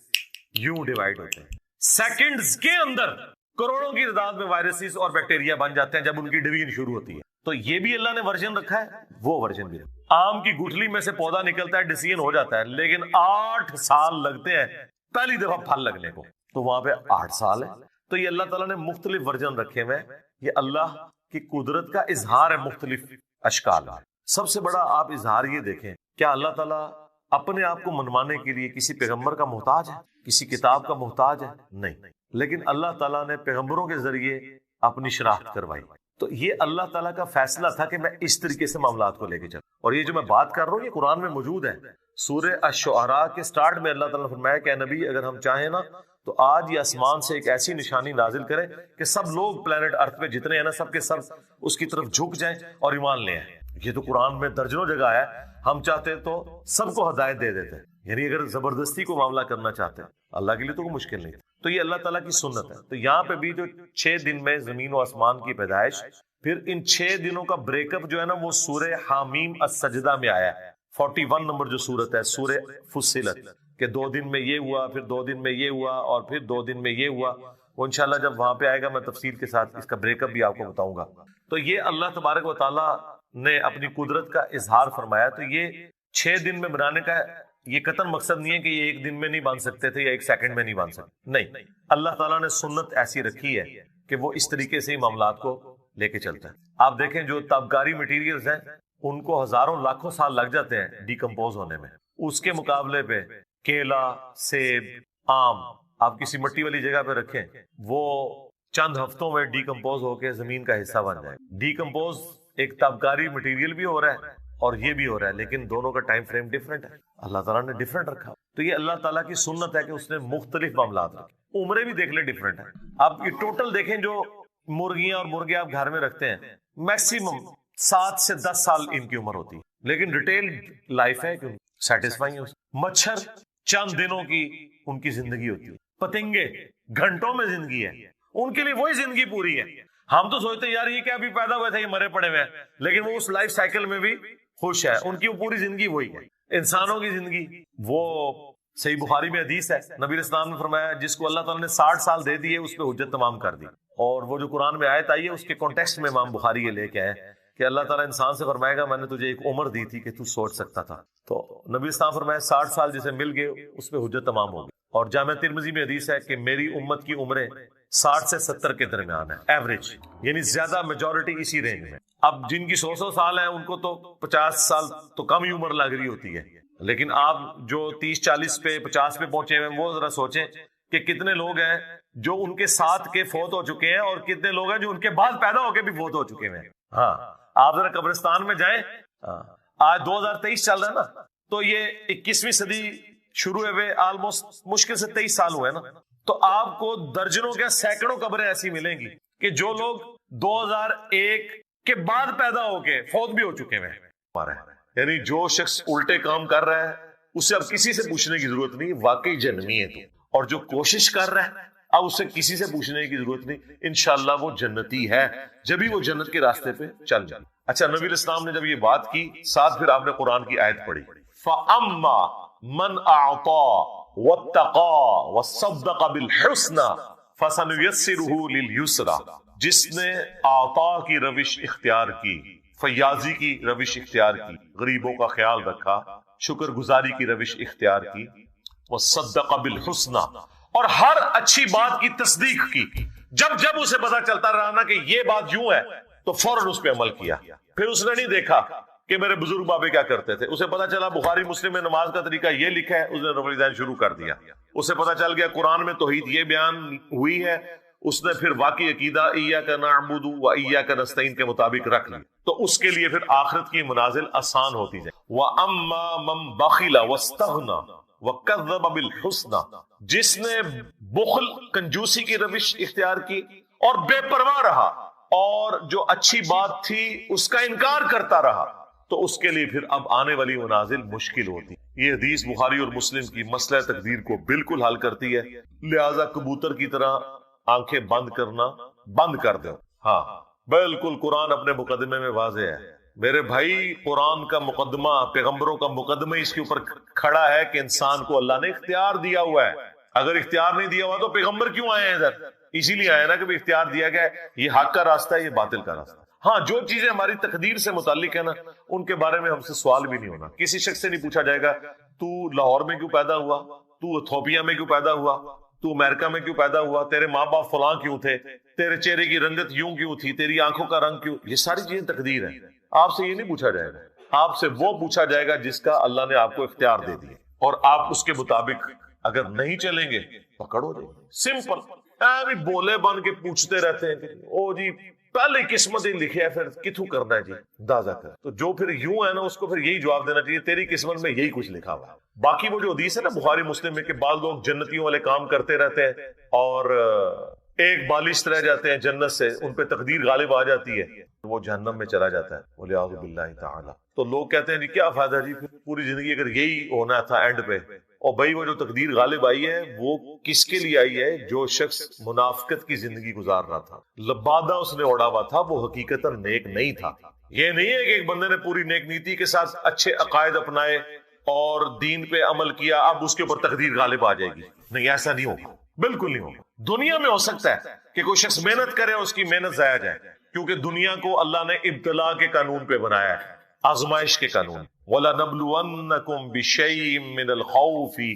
یوں ڈیوائیڈ ہوتے ہیں. سیکنڈز کے اندر کروڑوں کی تعداد میں وائرسز اور بیکٹیریا بن جاتے ہیں جب ان کی ڈویژن شروع ہوتی ہے. تو یہ بھی اللہ نے ورژن رکھا ہے، وہ ورژن بھی. آم کی گٹھلی میں سے پودا نکلتا ہے، ڈسیزن ہو جاتا ہے، لیکن 8 سال لگتے ہیں پہلی دفعہ پھل لگنے کو. تو وہاں پہ 8 سال ہے. تو یہ اللہ تعالیٰ نے مختلف ورژن رکھے ہوئے. یہ اللہ کی قدرت کا اظہار ہے مختلف اشکال. سب سے بڑا آپ اظہار یہ دیکھیں، کیا اللہ تعالیٰ اپنے آپ کو منوانے کے لیے کسی پیغمبر کا محتاج ہے، کسی کتاب کا محتاج ہے؟ نہیں. لیکن اللہ تعالیٰ نے پیغمبروں کے ذریعے اپنی شناخت کروائی. تو یہ اللہ تعالیٰ کا فیصلہ تھا کہ میں اس طریقے سے معاملات کو لے کے چلوں. اور یہ جو میں بات کر رہا ہوں یہ قرآن میں موجود ہے. سورہ الشعراء کے سٹارٹ میں اللہ تعالیٰ نے فرمایا کہ اے نبی اگر ہم چاہیں نا تو آج یہ آسمان سے ایک ایسی نشانی نازل کرے کہ سب لوگ پلانٹ ارتھ پہ جتنے ہیں نا سب کے سب اس کی طرف جھک جائیں اور ایمان لے آئیں. یہ تو قرآن میں درجنوں جگہ ہے. ہم چاہتے تو سب کو ہدایت دے دیتے, یعنی اگر زبردستی کو معاملہ کرنا چاہتے ہیں اللہ کے لیے تو کوئی مشکل نہیں. تو یہ اللہ تعالیٰ کی سنت ہے. تو یہاں پہ بھی جو 6 دن میں زمین و آسمان کی پیدائش, پھر ان 6 دنوں کا بریک اپ جو ہے نا وہ سورہ حامیم السجدہ میں آیا ہے. 41 نمبر جو سورت ہے سورہ فصلت, کہ 2 دن میں یہ ہوا, پھر 2 دن میں یہ ہوا, اور پھر 2 دن میں یہ ہوا. وہ انشاءاللہ جب وہاں پہ آئے گا میں تفصیل کے ساتھ اس کا بریک اپ بھی آپ کو بتاؤں گا. تو یہ اللہ تبارک و تعالیٰ نے اپنی قدرت کا اظہار فرمایا. تو یہ 6 دن میں بنانے کا یہ قطعاً مقصد نہیں ہے کہ یہ 1 دن میں نہیں باندھ سکتے تھے یا 1 سیکنڈ میں نہیں باندھ سکتے, نہیں. اللہ تعالیٰ نے سنت ایسی رکھی ہے کہ وہ اس طریقے سے ہی معاملات کو لے کے چلتا ہے. آپ دیکھیں جو تابکاری مٹیریلز ہیں ان کو ہزاروں لاکھوں سال لگ جاتے ہیں ڈیکمپوز ہونے میں. اس کے مقابلے پہ کیلا, سیب, آم آپ کسی مٹی والی جگہ پہ رکھیں, وہ چند ہفتوں میں ڈیکمپوز ہو کے زمین کا حصہ بن جائے. ڈیکمپوز ایک تابکاری مٹیریل بھی ہو رہا ہے اور یہ بھی ہو رہا ہے, لیکن دونوں کا ٹائم فریم ڈیفرنٹ ہے. اللہ تعالیٰ نے ڈیفرنٹ رکھا. تو یہ اللہ تعالیٰ کی سنت ہے کہ اس نے مختلف معاملات رکھے. عمریں بھی دیکھ لیں ڈیفرنٹ ہیں. آپ یہ ٹوٹل دیکھیں جو مرغیاں اور مرغے آپ گھر میں رکھتے ہیں میکسیمم 7 سے 10 سال ان کی عمر ہوتی ہے, لیکن ریٹیل لائف ہے کہ سیٹسفائنگ ہے. مچھر چند دنوں کی ان کی زندگی ہوتی ہے. پتنگے گھنٹوں میں زندگی ہے, ان کے لیے وہی زندگی پوری ہے. ہم تو سوچتے ہیں یار یہ کیا ابھی پیدا ہوئے تھے یہ مرے پڑے ہوئے ہیں, لیکن وہ اس لائف سائیکل میں بھی خوش ہے. ان کی پوری زندگی وہی ہے. انسانوں کی زندگی وہ صحیح بخاری میں حدیث ہے, نبی اسلام نے فرمایا جس کو اللہ تعالیٰ نے 60 سال دے دیے اس پہ حجت تمام کر دی. اور وہ جو قرآن میں آیت آئی ہے اس کے کانٹیکسٹ میں امام بخاری یہ لے کے آئے کہ اللہ تعالیٰ انسان سے فرمائے گا میں نے تجھے ایک عمر دی تھی کہ تو سوچ سکتا تھا. تو نبی اسلام فرمایا 60 سال جسے مل گئے اس پہ حجت تمام ہوگی. اور جامع ترمذی میں حدیث ہے کہ میری امت کی عمریں 60 سے 70 کے درمیان ہے ایوریج, یعنی زیادہ میجورٹی اسی رینج میں. اب جن کی 100 سال ہیں ان کو تو 50 سال تو کم ہی عمر لگ رہی ہوتی ہے, لیکن آپ جو 30-40 پہ 50 پہ پہنچے ہوئے وہ ذرا سوچیں کہ کتنے لوگ ہیں جو ان کے ساتھ کے فوت ہو چکے ہیں اور کتنے لوگ ہیں جو ان کے بعد پیدا ہو کے بھی فوت ہو چکے ہیں. ہاں آپ ذرا قبرستان میں جائیں, آج 2023 چل رہا ہے نا, تو یہ 21ویں صدی شروع ہوئے آلموسٹ مشکل سے 23 سال ہوئے نا, تو آپ کو درجنوں کے سینکڑوں قبریں ایسی ملیں گی کہ جو لوگ 2001 کے بعد پیدا ہو کے فوت بھی ہو چکے ہیں. یعنی جو شخص الٹے کام کر رہا ہے اسے اب کسی سے پوچھنے کی ضرورت نہیں, واقعی جنمی ہے تو. اور جو کوشش کر رہا ہے اب اسے کسی سے پوچھنے کی ضرورت نہیں, انشاءاللہ وہ جنتی ہے جبھی وہ جنت کے راستے پہ چل جائے. اچھا نبی الاسلام نے جب یہ بات کی ساتھ پھر آپ نے قرآن کی آیت پڑھی فَأَمَّا مَنْ أَعْطَى وَاتَّقَى وَصَدَّقَ بِالْحُسْنَى فَسَنُيَسِّرُهُ لِلْيُسْرَى. جس نے عطا کی روش اختیار کی, فیاضی کی روش اختیار کی, غریبوں کا خیال رکھا, شکر گزاری کی روش اختیار کی, وَصَدَّقَ بِالْحُسْنَى اور ہر اچھی بات کی تصدیق کی. جب جب اسے پتا چلتا رہا نا کہ یہ بات یوں ہے تو فوراً اس پہ عمل کیا. پھر اس نے نہیں دیکھا کہ میرے بزرگ بابے کیا کرتے تھے, اسے پتا چلا بخاری مسلم میں نماز کا طریقہ یہ لکھا ہے, اس نے رفع الیدین شروع کر دیا. اسے پتا چل گیا قرآن میں توحید یہ بیان ہوئی ہے, اس نے پھر واقعی عقیدہ ایاک نعبد و ایاک نستعین کے مطابق رکھ لی. تو اس کے لیے پھر آخرت کی منازل آسان ہوتی جائے. وَأَمَّا مَن بَخِلَ وَاسْتَغْنَى وَكَذَّبَ بِالْحُسْنَى جس نے بخل کنجوسی کی روش اختیار کی اور بے پرواہ رہا اور جو اچھی بات تھی اس کا انکار کرتا رہا, تو اس کے لیے پھر اب آنے والی منازل مشکل ہوتی. یہ حدیث بخاری اور مسلم کی مسئلہ تقدیر کو بالکل حل کرتی ہے. لہذا کبوتر کی طرح آنکھیں بند کرنا بند کر دو. ہاں بالکل قرآن اپنے مقدمے میں واضح ہے میرے بھائی. قرآن کا مقدمہ, پیغمبروں کا مقدمہ اس کے اوپر کھڑا ہے کہ انسان کو اللہ نے اختیار دیا ہوا ہے. اگر اختیار نہیں دیا ہوا تو پیغمبر کیوں آئے ہیں ادھر؟ اسی لیے آئے نا کہ اختیار دیا گیا ہے, یہ حق کا راستہ ہے, یہ باطل کا راستہ. ہاں جو چیزیں ہماری تقدیر سے متعلق ہے نا ان کے بارے میں ہم سے سوال بھی نہیں ہونا. کسی شخص سے نہیں پوچھا جائے گا تو لاہور میں کیوں پیدا ہوا, تو ایتھوپیا میں کیوں پیدا ہوا, تو امریکہ میں کیوں پیدا ہوا, تیرے ماں باپ فلاں کیوں تھے, تیرے چہرے کی رنگت یوں کیوں تھی, تیری آنکھوں کا رنگ کیوں. یہ ساری چیزیں تقدیر ہیں. آپ سے یہ نہیں پوچھا جائے گا, آپ سے وہ پوچھا جائے گا جس کا اللہ نے آپ کو اختیار دے دیا, اور آپ اس کے مطابق اگر نہیں چلیں گے پکڑو دیں. سمپل. بولے بن کے پوچھتے رہتے ہیں او جی پہلے قسمت ہی لکھے ہے پھر کتوں کرنا ہے جی اندازہ کر. تو جو پھر یوں ہے نا اس کو پھر یہی جواب دینا چاہیے تیری قسمت میں یہی کچھ لکھا ہوا ہے. باقی وہ جو حدیث ہے نا بخاری مسلم میں کہ بعض لوگ جنتیوں والے کام کرتے رہتے ہیں اور ایک بالشت رہ جاتے ہیں جنت سے, ان پہ تقدیر غالب آ جاتی ہے, وہ جہنم میں چلا جاتا ہے ولیعوذ باللہ تعالی. تو لوگ کہتے ہیں جی کیا فائدہ جی پوری زندگی اگر یہی ہونا تھا اینڈ پہ. اور بھائی وہ جو تقدیر غالب آئی ہے وہ کس کے لیے آئی ہے؟ جو شخص منافقت کی زندگی گزار رہا تھا, لبادہ اس نے اڑا ہوا تھا, وہ حقیقتاً نیک نہیں تھا. یہ نہیں ہے کہ ایک بندے نے پوری نیک نیتی کے ساتھ اچھے عقائد اپنائے اور دین پہ عمل کیا اب اس کے اوپر تقدیر غالب آ جائے گی. نہیں, ایسا نہیں ہوگا, بالکل نہیں ہوگا. دنیا میں ہو سکتا ہے کہ کوئی شخص محنت کرے اس کی محنت ضائع جائے, کیونکہ دنیا کو اللہ نے ابتلا کے قانون پہ بنایا ہے, آزمائش کے قانون. وَلَنَبْلُوَنَّكُمْ بِشَيْءٍ مِّنَ الْخَوْفِ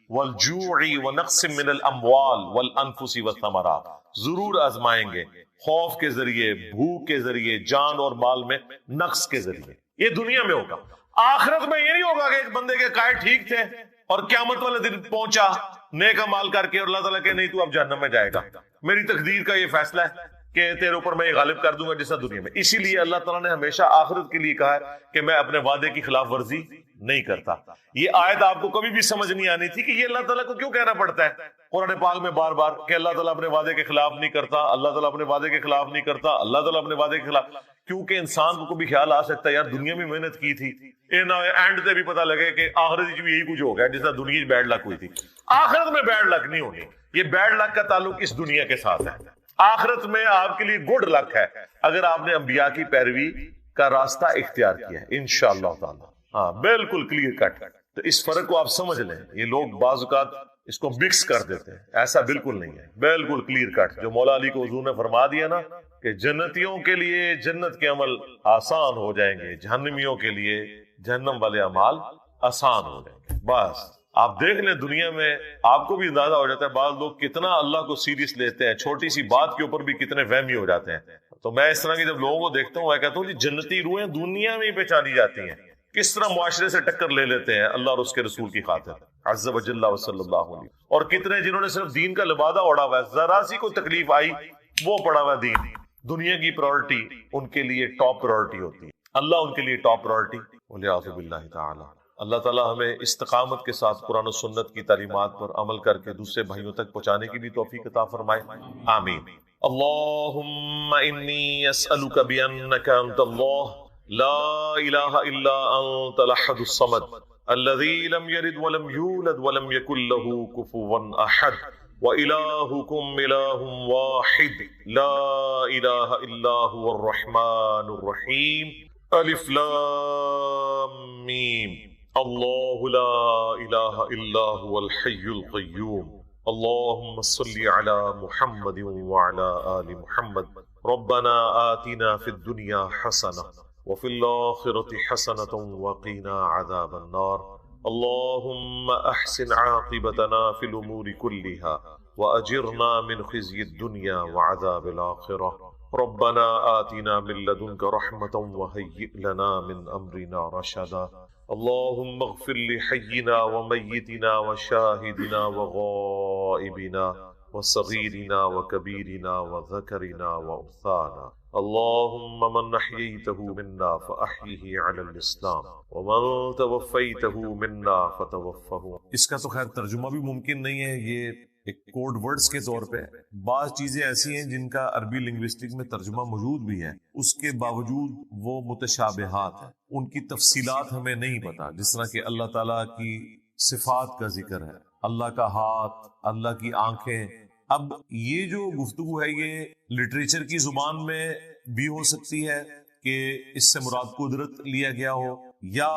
وَالْجُوعِ وَنَقْصٍ مِّنَ الْأَمْوَالِ وَالْأَنفُسِ وَالثَّمَرَاتِ. ضرور آزمائیں گے, خوف کے ذریعے, بھوک کے ذریعے, جان اور مال میں نقص کے ذریعے. یہ دنیا میں ہوگا. آخرت میں یہ نہیں ہوگا کہ ایک بندے کے قائد ٹھیک تھے اور قیامت والے دن پہنچا نیک مال کر کے اور اللہ تعالیٰ کہ نہیں تو اب جہنم میں جائے گا, میری تقدیر کا یہ فیصلہ ہے کہ تیرے اوپر میں یہ غالب کر دوں گا جیسا دنیا میں. اسی لیے اللہ تعالیٰ نے ہمیشہ آخرت کے لیے کہا ہے کہ میں اپنے وعدے کی خلاف ورزی نہیں کرتا. یہ آیت آپ کو کبھی بھی سمجھ نہیں آنی تھی کہ یہ اللہ تعالیٰ کو کیوں کہنا پڑتا ہے قرآن پاک میں بار بار کہ اللہ تعالیٰ اپنے وعدے کے خلاف نہیں کرتا, اللہ تعالیٰ اپنے وعدے کے خلاف نہیں کرتا, اللہ تعالیٰ اپنے وعدے کے خلاف. کیونکہ انسان کو بھی خیال آ سکتا ہے یار دنیا میں محنت کی تھی, اینڈ سے بھی پتہ لگے کہ آخرت میں یہی کچھ ہو گیا جس طرح دنیا بیڈ لک ہوئی تھی. آخرت میں بیڈ لک نہیں ہونی, یہ بیڈ لک کا تعلق اس دنیا کے ساتھ ہے. آخرت میں آپ کے لیے گڈ لک ہے اگر آپ نے انبیاء کی پیروی کا راستہ اختیار کیا ہے انشاءاللہ تعالی. ہاں بالکل کلیئر کٹ. تو اس فرق کو آپ سمجھ لیں. یہ لوگ بعض اوقات اس کو مکس کر دیتے ہیں, ایسا بالکل نہیں ہے, بالکل کلیئر کٹ. جو مولا علی کو حضور نے فرما دیا نا کہ جنتیوں کے لیے جنت کے عمل آسان ہو جائیں گے, جہنمیوں کے لیے جہنم والے اعمال آسان ہو جائیں گے. بس آپ دیکھ لیں دنیا میں آپ کو بھی اندازہ ہو جاتا ہے بعض لوگ کتنا اللہ کو سیریس لیتے ہیں, چھوٹی سی بات کے اوپر بھی کتنے وہمی ہو جاتے ہیں. تو میں اس طرح کی جب لوگوں کو دیکھتا ہوں میں کہتا ہوں جی جنتی روحیں دنیا میں ہی پہچانی جاتی ہیں, کس طرح معاشرے سے ٹکر لے لیتے ہیں اللہ اور اس کے رسول کی خاطر عز و جل و صلی اللہ علیہ. اور کتنے جنہوں نے صرف دین کا لبادہ اوڑھا ہوا ہے, ذرا سی کوئی تکلیف آئی وہ پڑا ہوا دین. دنیا کی پرائورٹی ان کے لیے ٹاپ پرائورٹی ہوتی ہے, اللہ ان کے لیے ٹاپ پرائورٹی. ولیعوذ باللہ تعالی. اللہ تعالیٰ ہمیں استقامت کے ساتھ قرآن و سنت کی تعلیمات پر عمل کر کے دوسرے بھائیوں تک پہنچانے کی بھی توفیق عطا فرمائے, آمین. اللہم انی اسألک بانک انت اللہ لا الہ الا انت الاحد الصمد الذی لم یلد ولم یولد ولم یکن له کفوا احد وإلہکم الہ واحد لا الہ الا هو الرحمن الرحیم الف لام میم اللہ لا الہ الا هو الحی القیوم اللہم صلی علی محمد وعلی آل محمد ربنا آتنا فی الدنیا حسنہ وفي الآخرة حسنة وقنا عذاب النار اللهم أحسن عاقبتنا في الأمور كلها وأجرنا من خزي الدنيا وعذاب الآخرة ربنا آتنا من لدنك رحمة وهيئ لنا من أمرنا رشدا اللهم اغفر لحينا وميتنا وشاهدنا وغائبنا وصغيرنا وكبيرنا وذكرنا وأنثانا اللهم من أحييته منا فأحيه على الإسلام ومن توفيته منا فتوفه. اس کا تو خیر ترجمہ بھی ممکن نہیں ہے, یہ ایک کوڈ ورڈز کے طور پہ. بعض چیزیں ایسی ہیں جن کا عربی لنگوسٹک میں ترجمہ موجود بھی ہے, اس کے باوجود وہ متشابہات ہیں, ان کی تفصیلات ہمیں نہیں پتا. جس طرح کہ اللہ تعالیٰ کی صفات کا ذکر ہے, اللہ کا ہاتھ, اللہ کی آنکھیں. اب یہ جو گفتگو ہے یہ لٹریچر کی زبان میں بھی ہو سکتی ہے کہ اس سے مراد قدرت لیا گیا ہو, یا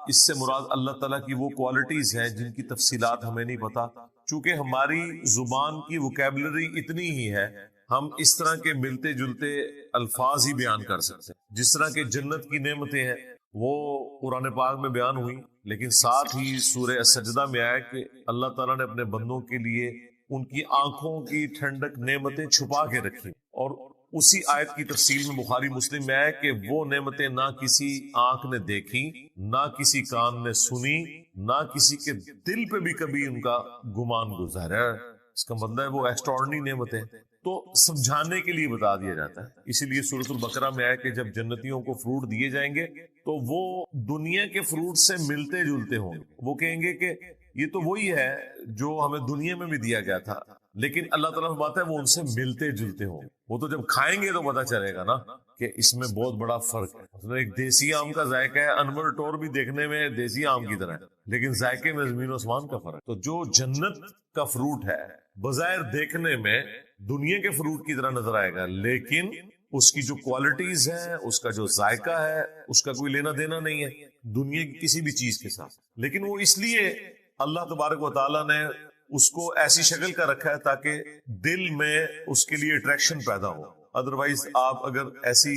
اس سے مراد اللہ تعالیٰ کی وہ کوالٹیز ہیں جن کی تفصیلات ہمیں نہیں پتا. چونکہ ہماری زبان کی ووکیبلری اتنی ہی ہے, ہم اس طرح کے ملتے جلتے الفاظ ہی بیان کر سکتے ہیں. جس طرح کے جنت کی نعمتیں ہیں وہ قرآن پاک میں بیان ہوئی, لیکن ساتھ ہی سورہ السجدہ میں آیا کہ اللہ تعالیٰ نے اپنے بندوں کے لیے ان کی آنکھوں کی ٹھنڈک نعمتیں چھپا کے رکھی. اور اسی آیت کی تفصیل میں بخاری مسلم میں ہے کہ وہ نعمتیں نہ کسی آنکھ نے دیکھی, نہ کسی کان نے سنی, نہ کسی کے دل پہ بھی کبھی ان کا گمان گزرا. اس کا مطلب ہے وہ ایکسٹراڈنری نعمتیں. تو سمجھانے کے لیے بتا دیا جاتا ہے. اسی لیے سورۃ البقرہ میں ہے کہ جب جنتیوں کو فروٹ دیے جائیں گے تو وہ دنیا کے فروٹ سے ملتے جلتے ہوں گے. وہ کہیں گے کہ یہ تو وہی ہے جو ہمیں دنیا میں بھی دیا گیا تھا، لیکن اللہ تعالیٰ کی بات ہے وہ ان سے ملتے جلتے ہوں گے. وہ تو جب کھائیں گے تو پتا چلے گا نا کہ اس میں بہت بڑا فرق ہے. مثلا ایک دیسی آم کا ذائقہ ہے، انور ٹور بھی دیکھنے میں دیسی آم کی طرح ہے، لیکن ذائقے میں زمین و آسمان کا فرق. تو جو جنت کا فروٹ ہے بظاہر دیکھنے میں دنیا کے فروٹ کی طرح نظر آئے گا، لیکن اس کی جو کوالٹیز ہے، اس کا جو ذائقہ ہے، اس کا کوئی لینا دینا نہیں ہے دنیا کی کسی بھی چیز کے ساتھ. لیکن وہ اس لیے اللہ تبارک و تعالیٰ نے اس کو ایسی شکل کا رکھا ہے تاکہ دل میں اس کے لیے اٹریکشن پیدا ہو. ادروائز آپ اگر ایسی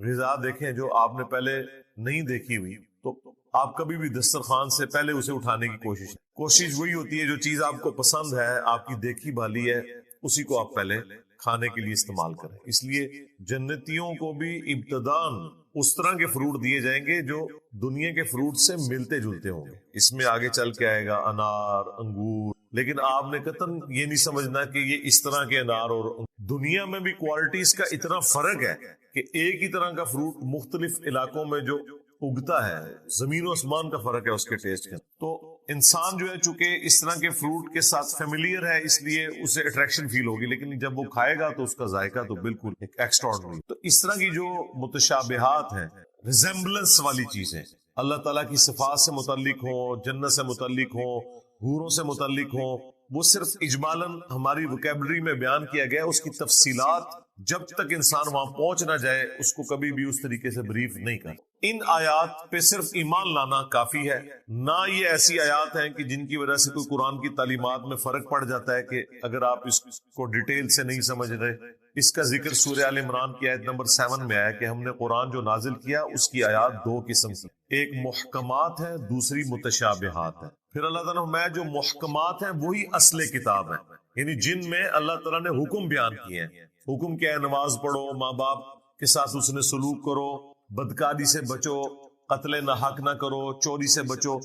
غذا دیکھیں جو آپ نے پہلے نہیں دیکھی ہوئی تو آپ کبھی بھی دسترخوان سے پہلے اسے اٹھانے کی کوشش وہی ہوتی ہے جو چیز آپ کو پسند ہے، آپ کی دیکھی بھالی ہے، اسی کو آپ پہلے کھانے کے لیے استعمال کریں. اس لیے جنتیوں کو بھی ابتداً اس طرح کے فروٹ دیے جائیں گے جو دنیا کے فروٹ سے ملتے جلتے ہوں گے. اس میں آگے چل کے آئے گا انار، انگور، لیکن آپ نے قطعاً یہ نہیں سمجھنا کہ یہ اس طرح کے انار. اور دنیا میں بھی کوالٹیز کا اتنا فرق ہے کہ ایک ہی طرح کا فروٹ مختلف علاقوں میں جو اگتا ہے، زمین و آسمان کا فرق ہے اس کے ٹیسٹ کے. تو انسان جو ہے چونکہ اس طرح کے فروٹ کے ساتھ فیملیئر ہے اس لیے اسے اٹریکشن فیل ہوگی، لیکن جب وہ کھائے گا تو اس کا ذائقہ تو بالکل ایک ایکسٹراڈنری. تو اس طرح کی جو متشابہات ہیں، ریزمبلنس والی چیزیں اللہ تعالیٰ کی صفات سے متعلق ہوں، جنت سے متعلق ہوں، حوروں سے متعلق ہوں، وہ صرف اجمالاً ہماری وکیبلری میں بیان کیا گیا. اس کی تفصیلات جب تک انسان وہاں پہنچ نہ جائے اس کو کبھی بھی اس طریقے سے بریف نہیں کرتا. ان آیات پہ صرف ایمان لانا کافی ہے، نہ یہ ایسی آیات ہیں کہ جن کی وجہ سے کوئی قرآن کی تعلیمات میں فرق پڑ جاتا ہے کہ اگر آپ اس کو ڈیٹیل سے نہیں سمجھ رہے. اس کا ذکر سورہ آل عمران کی آیت نمبر 7 میں آیا کہ ہم نے قرآن جو نازل کیا اس کی آیات دو قسم کی، ایک محکمات ہے، دوسری متشابہات ہے. پھر اللہ تعالیٰ میں جو محکمات ہیں وہی اصل کتاب ہے، یعنی جن میں اللہ تعالیٰ نے حکم بیان کیے ہیں. حکم کیا ہے؟ نماز پڑھو، ماں باپ کے ساتھ اس نے سلوک کرو، بدکاری سے بچو، قتل نہ حق نہ کرو، چوری سے بچو.